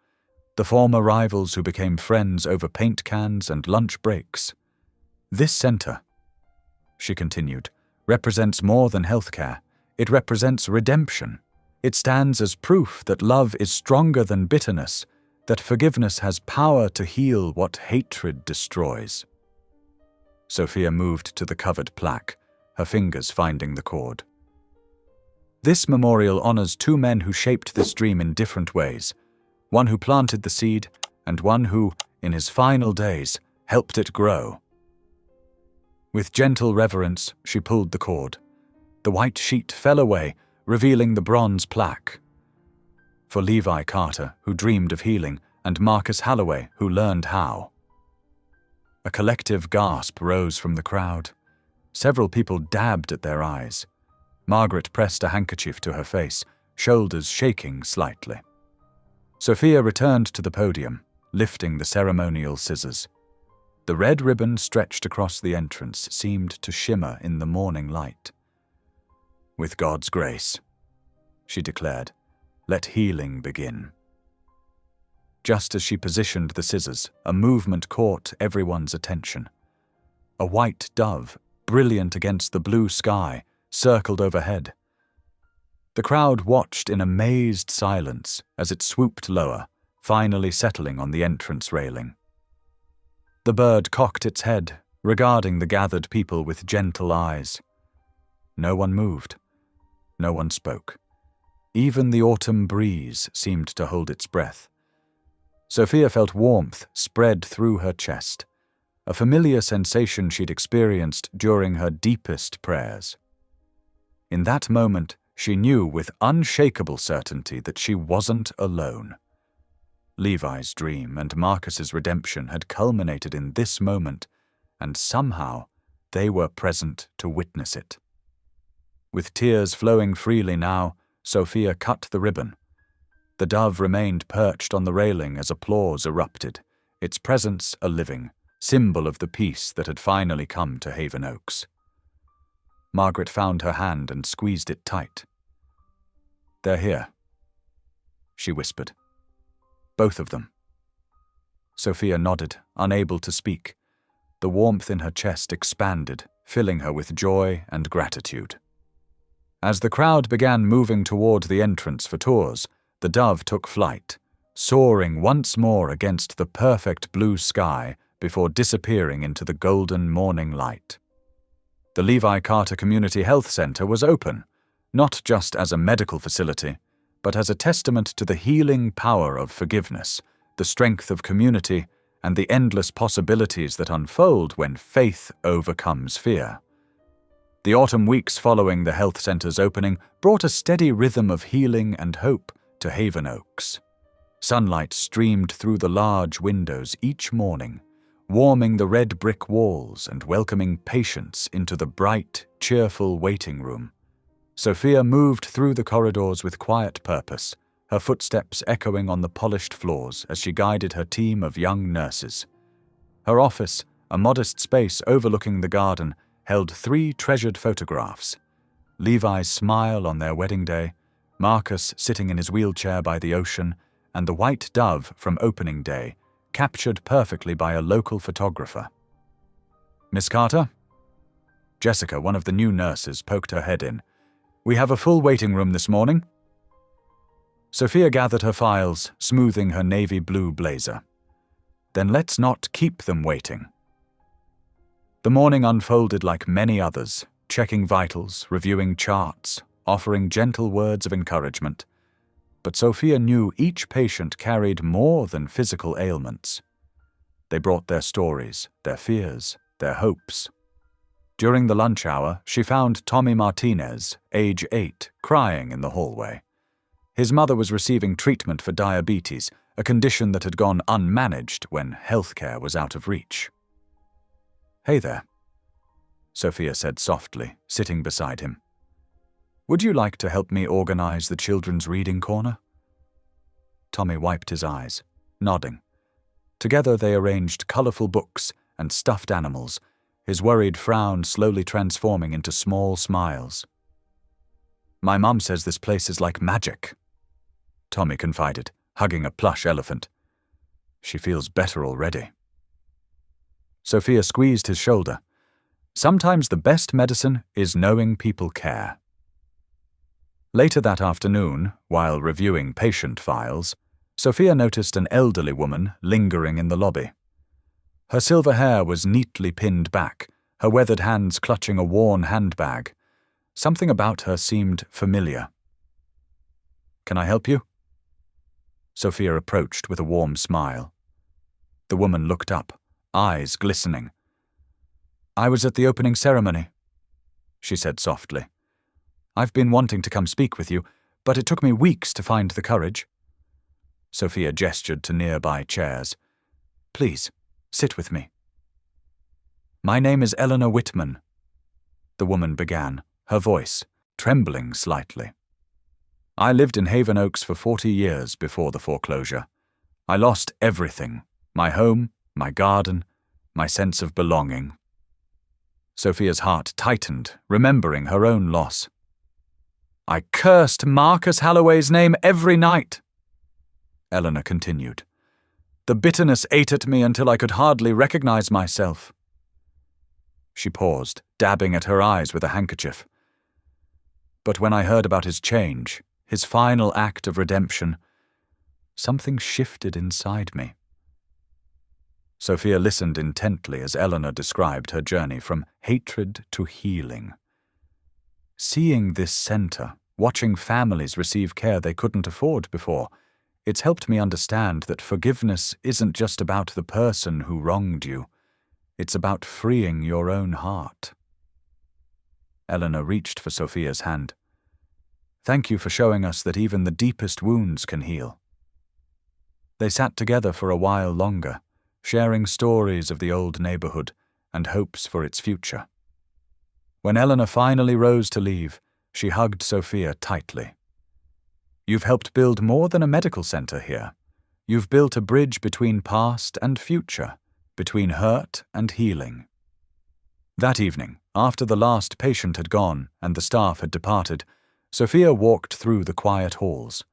the former rivals who became friends over paint cans and lunch breaks. This center, she continued, represents more than healthcare. It represents redemption. It stands as proof that love is stronger than bitterness, that forgiveness has power to heal what hatred destroys. Sophia moved to the covered plaque, her fingers finding the cord. This memorial honors two men who shaped this dream in different ways, one who planted the seed and one who, in his final days, helped it grow. With gentle reverence, she pulled the cord. The white sheet fell away, revealing the bronze plaque. For Levi Carter, who dreamed of healing, and Marcus Halloway, who learned how. A collective gasp rose from the crowd. Several people dabbed at their eyes. Margaret pressed a handkerchief to her face, shoulders shaking slightly. Sophia returned to the podium, lifting the ceremonial scissors. The red ribbon stretched across the entrance seemed to shimmer in the morning light. With God's grace, she declared, let healing begin. Just as she positioned the scissors, a movement caught everyone's attention. A white dove, brilliant against the blue sky, circled overhead. The crowd watched in amazed silence as it swooped lower, finally settling on the entrance railing. The bird cocked its head, regarding the gathered people with gentle eyes. No one moved. No one spoke. Even the autumn breeze seemed to hold its breath. Sophia felt warmth spread through her chest, a familiar sensation she'd experienced during her deepest prayers. In that moment, she knew with unshakable certainty that she wasn't alone. Levi's dream and Marcus's redemption had culminated in this moment, and somehow they were present to witness it. With tears flowing freely now, Sophia cut the ribbon. The dove remained perched on the railing as applause erupted, its presence a living symbol of the peace that had finally come to Haven Oaks. Margaret found her hand and squeezed it tight. "They're here," she whispered. "Both of them." Sophia nodded, unable to speak. The warmth in her chest expanded, filling her with joy and gratitude. As the crowd began moving toward the entrance for tours, the dove took flight, soaring once more against the perfect blue sky before disappearing into the golden morning light. The Levi Carter Community Health Center was open, not just as a medical facility, but as a testament to the healing power of forgiveness, the strength of community, and the endless possibilities that unfold when faith overcomes fear. The autumn weeks following the health center's opening brought a steady rhythm of healing and hope to Haven Oaks. Sunlight streamed through the large windows each morning, warming the red brick walls and welcoming patients into the bright, cheerful waiting room. Sophia moved through the corridors with quiet purpose, her footsteps echoing on the polished floors as she guided her team of young nurses. Her office, a modest space overlooking the garden, held 3 treasured photographs: Levi's smile on their wedding day, Marcus sitting in his wheelchair by the ocean, and the white dove from opening day, captured perfectly by a local photographer. "Miss Carter?" Jessica, one of the new nurses, poked her head in. "We have a full waiting room this morning." Sophia gathered her files, smoothing her navy blue blazer. "Then let's not keep them waiting." The morning unfolded like many others, checking vitals, reviewing charts, offering gentle words of encouragement. But Sophia knew each patient carried more than physical ailments. They brought their stories, their fears, their hopes. During the lunch hour, she found Tommy Martinez, age 8, crying in the hallway. His mother was receiving treatment for diabetes, a condition that had gone unmanaged when healthcare was out of reach. "Hey there," Sophia said softly, sitting beside him. Would you like to help me organize the children's reading corner? Tommy wiped his eyes, nodding. Together they arranged colorful books and stuffed animals, his worried frown slowly transforming into small smiles. My mum says this place is like magic, Tommy confided, hugging a plush elephant. She feels better already. Sophia squeezed his shoulder. Sometimes the best medicine is knowing people care. Later that afternoon, while reviewing patient files, Sophia noticed an elderly woman lingering in the lobby. Her silver hair was neatly pinned back, her weathered hands clutching a worn handbag. Something about her seemed familiar. Can I help you? Sophia approached with a warm smile. The woman looked up, eyes glistening. I was at the opening ceremony, she said softly. I've been wanting to come speak with you, but it took me weeks to find the courage. Sophia gestured to nearby chairs. Please, sit with me. My name is Eleanor Whitman, the woman began, her voice trembling slightly. I lived in Haven Oaks for 40 years before the foreclosure. I lost everything, my home, my garden, my sense of belonging. Sophia's heart tightened, remembering her own loss. I cursed Marcus Halloway's name every night, Eleanor continued. The bitterness ate at me until I could hardly recognize myself. She paused, dabbing at her eyes with a handkerchief. But when I heard about his change, his final act of redemption, something shifted inside me. Sophia listened intently as Eleanor described her journey from hatred to healing. Seeing this center, watching families receive care they couldn't afford before, it's helped me understand that forgiveness isn't just about the person who wronged you. It's about freeing your own heart. Eleanor reached for Sophia's hand. Thank you for showing us that even the deepest wounds can heal. They sat together for a while longer, sharing stories of the old neighborhood and hopes for its future. When Eleanor finally rose to leave, she hugged Sophia tightly. You've helped build more than a medical center here. You've built a bridge between past and future, between hurt and healing. That evening, after the last patient had gone and the staff had departed, Sophia walked through the quiet halls.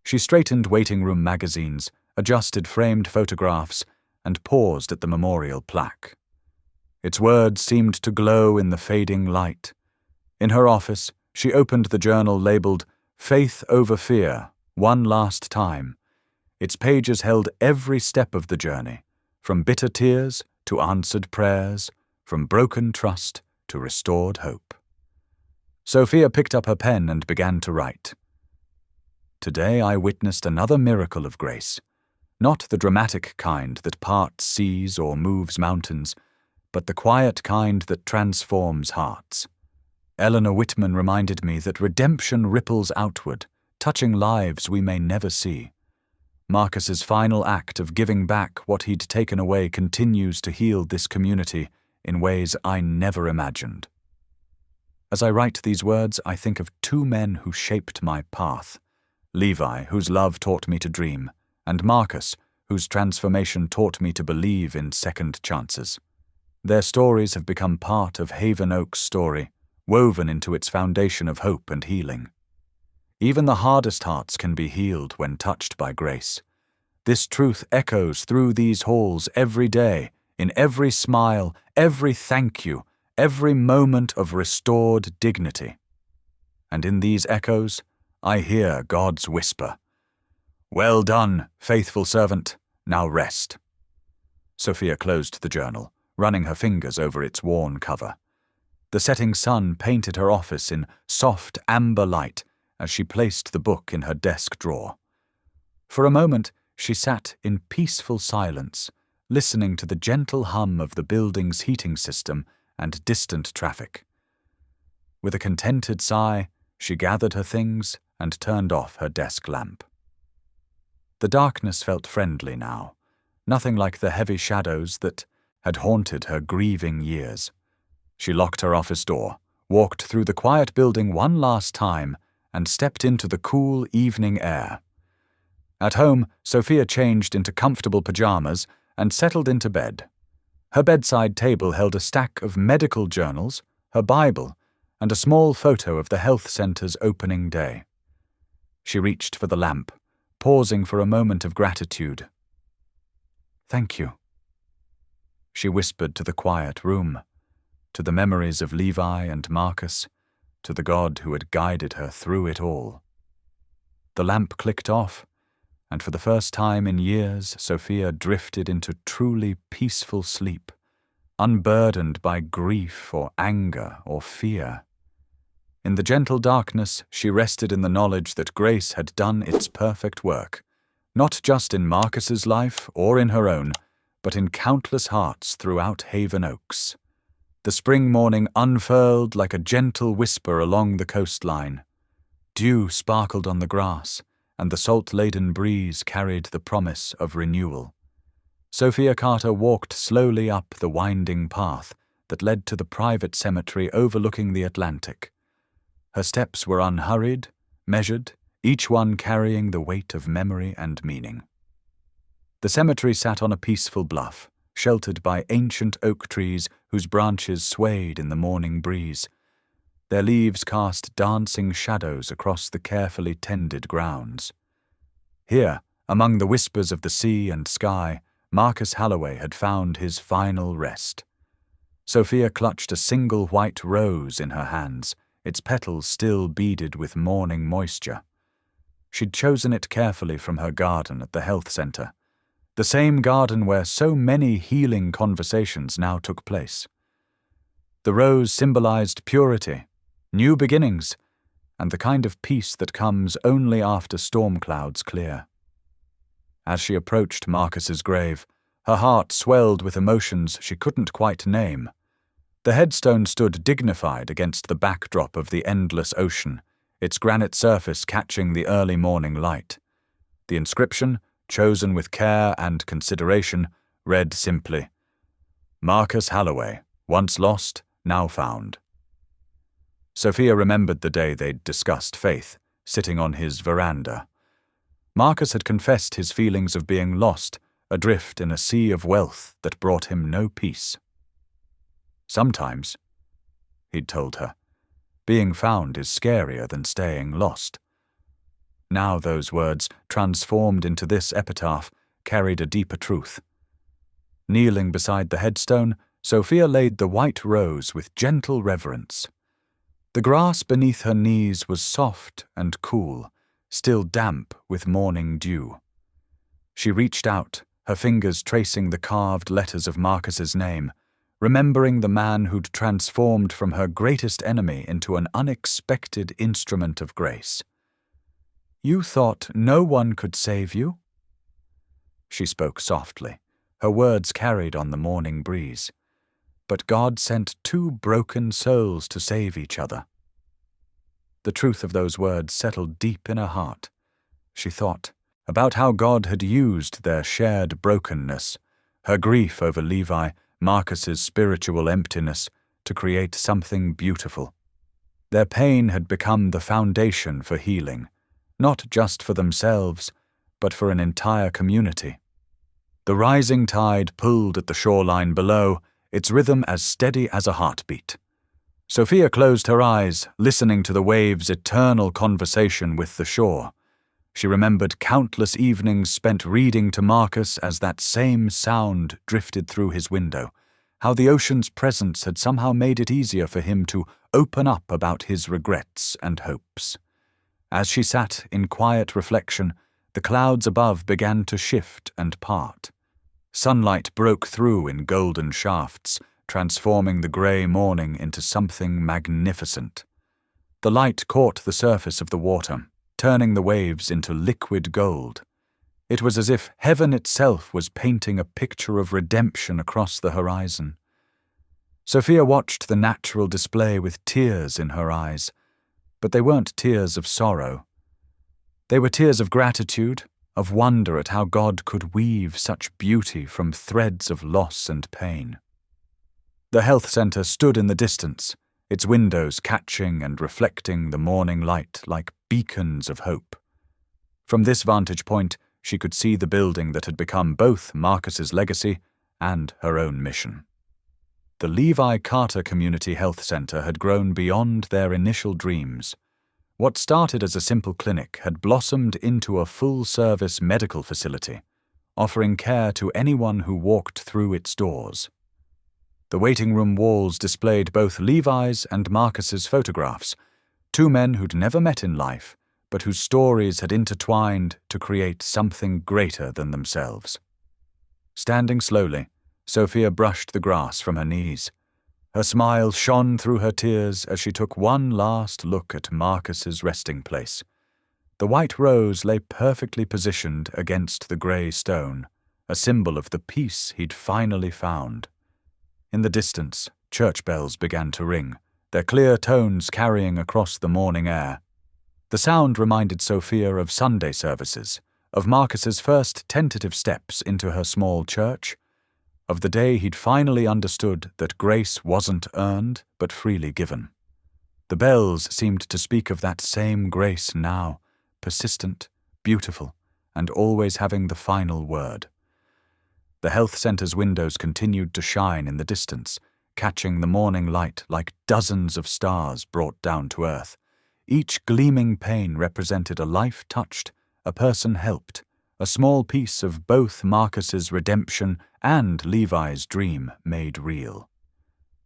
She straightened waiting room magazines, adjusted framed photographs, and paused at the memorial plaque. Its words seemed to glow in the fading light. In her office, she opened the journal labeled Faith Over Fear, One Last Time. Its pages held every step of the journey, from bitter tears to answered prayers, from broken trust to restored hope. Sophia picked up her pen and began to write. Today I witnessed another miracle of grace, not the dramatic kind that parts seas or moves mountains, but the quiet kind that transforms hearts. Eleanor Whitman reminded me that redemption ripples outward, touching lives we may never see. Marcus's final act of giving back what he'd taken away continues to heal this community in ways I never imagined. As I write these words, I think of two men who shaped my path. Levi, whose love taught me to dream, and Marcus, whose transformation taught me to believe in second chances. Their stories have become part of Haven Oaks' story, woven into its foundation of hope and healing. Even the hardest hearts can be healed when touched by grace. This truth echoes through these halls every day, in every smile, every thank you, every moment of restored dignity. And in these echoes, I hear God's whisper, "Well done, faithful servant, now rest." Sophia closed the journal, running her fingers over its worn cover. The setting sun painted her office in soft amber light as she placed the book in her desk drawer. For a moment, she sat in peaceful silence, listening to the gentle hum of the building's heating system and distant traffic. With a contented sigh, she gathered her things and turned off her desk lamp. The darkness felt friendly now, nothing like the heavy shadows that had haunted her grieving years. She locked her office door, walked through the quiet building one last time and stepped into the cool evening air. At home, Sophia changed into comfortable pajamas and settled into bed. Her bedside table held a stack of medical journals, her Bible, and a small photo of the health center's opening day. She reached for the lamp, pausing for a moment of gratitude. "Thank you," she whispered to the quiet room, to the memories of Levi and Marcus, to the God who had guided her through it all. The lamp clicked off, and for the first time in years, Sophia drifted into truly peaceful sleep, unburdened by grief or anger or fear. In the gentle darkness, she rested in the knowledge that grace had done its perfect work, not just in Marcus's life or in her own, but in countless hearts throughout Haven Oaks. The spring morning unfurled like a gentle whisper along the coastline. Dew sparkled on the grass, and the salt-laden breeze carried the promise of renewal. Sophia Carter walked slowly up the winding path that led to the private cemetery overlooking the Atlantic. Her steps were unhurried, measured, each one carrying the weight of memory and meaning. The cemetery sat on a peaceful bluff, sheltered by ancient oak trees whose branches swayed in the morning breeze. Their leaves cast dancing shadows across the carefully tended grounds. Here, among the whispers of the sea and sky, Marcus Halloway had found his final rest. Sophia clutched a single white rose in her hands, its petals still beaded with morning moisture. She'd chosen it carefully from her garden at the health center, the same garden where so many healing conversations now took place. The rose symbolized purity, new beginnings, and the kind of peace that comes only after storm clouds clear. As she approached Marcus's grave, her heart swelled with emotions she couldn't quite name. The headstone stood dignified against the backdrop of the endless ocean, its granite surface catching the early morning light. The inscription, chosen with care and consideration, read simply, "Marcus Halloway, once lost, now found." Sophia remembered the day they'd discussed faith, sitting on his veranda. Marcus had confessed his feelings of being lost, adrift in a sea of wealth that brought him no peace. "Sometimes," he'd told her, "being found is scarier than staying lost." Now those words, transformed into this epitaph, carried a deeper truth. Kneeling beside the headstone, Sophia laid the white rose with gentle reverence. The grass beneath her knees was soft and cool, still damp with morning dew. She reached out, her fingers tracing the carved letters of Marcus's name, remembering the man who'd transformed from her greatest enemy into an unexpected instrument of grace. "You thought no one could save you?" She spoke softly, her words carried on the morning breeze. But God sent two broken souls to save each other. The truth of those words settled deep in her heart. She thought about how God had used their shared brokenness, her grief over Levi, Marcus's spiritual emptiness, to create something beautiful. Their pain had become the foundation for healing, not just for themselves, but for an entire community. The rising tide pulled at the shoreline below, its rhythm as steady as a heartbeat. Sophia closed her eyes, listening to the waves' eternal conversation with the shore. She remembered countless evenings spent reading to Marcus as that same sound drifted through his window, how the ocean's presence had somehow made it easier for him to open up about his regrets and hopes. As she sat in quiet reflection, the clouds above began to shift and part. Sunlight broke through in golden shafts, transforming the grey morning into something magnificent. The light caught the surface of the water, turning the waves into liquid gold. It was as if heaven itself was painting a picture of redemption across the horizon. Sophia watched the natural display with tears in her eyes, but they weren't tears of sorrow. They were tears of gratitude, of wonder at how God could weave such beauty from threads of loss and pain. The health center stood in the distance, its windows catching and reflecting the morning light like beacons of hope. From this vantage point, she could see the building that had become both Marcus's legacy and her own mission. The Levi Carter Community Health Center had grown beyond their initial dreams. What started as a simple clinic had blossomed into a full-service medical facility, offering care to anyone who walked through its doors. The waiting room walls displayed both Levi's and Marcus's photographs, two men who'd never met in life, but whose stories had intertwined to create something greater than themselves. Standing slowly, Sophia brushed the grass from her knees. Her smile shone through her tears as she took one last look at Marcus's resting place. The white rose lay perfectly positioned against the grey stone, a symbol of the peace he'd finally found. In the distance, church bells began to ring, their clear tones carrying across the morning air. The sound reminded Sophia of Sunday services, of Marcus's first tentative steps into her small church, of the day he'd finally understood that grace wasn't earned but freely given. The bells seemed to speak of that same grace now, persistent, beautiful, and always having the final word. The health center's windows continued to shine in the distance, catching the morning light like dozens of stars brought down to earth. Each gleaming pane represented a life touched, a person helped, a small piece of both Marcus's redemption and Levi's dream made real.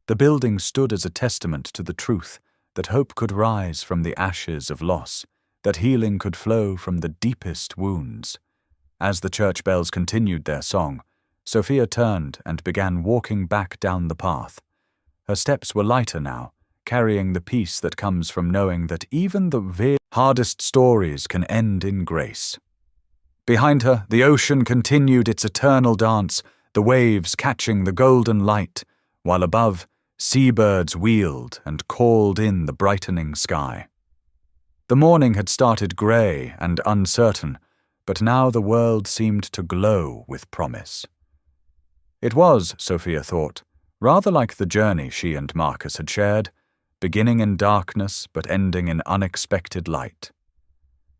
The building stood as a testament to the truth that hope could rise from the ashes of loss, that healing could flow from the deepest wounds. As the church bells continued their song, Sophia turned and began walking back down the path. Her steps were lighter now, carrying the peace that comes from knowing that even the hardest stories can end in grace. Behind her, the ocean continued its eternal dance, the waves catching the golden light, while above, seabirds wheeled and called in the brightening sky. The morning had started grey and uncertain, but now the world seemed to glow with promise. It was, Sophia thought, rather like the journey she and Marcus had shared, beginning in darkness but ending in unexpected light.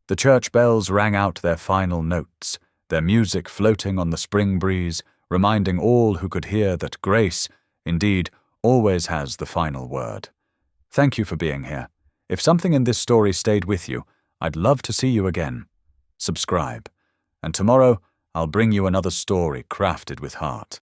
The church bells rang out their final notes, their music floating on the spring breeze, reminding all who could hear that grace, indeed, always has the final word. Thank you for being here. If something in this story stayed with you, I'd love to see you again. Subscribe. And tomorrow, I'll bring you another story crafted with heart.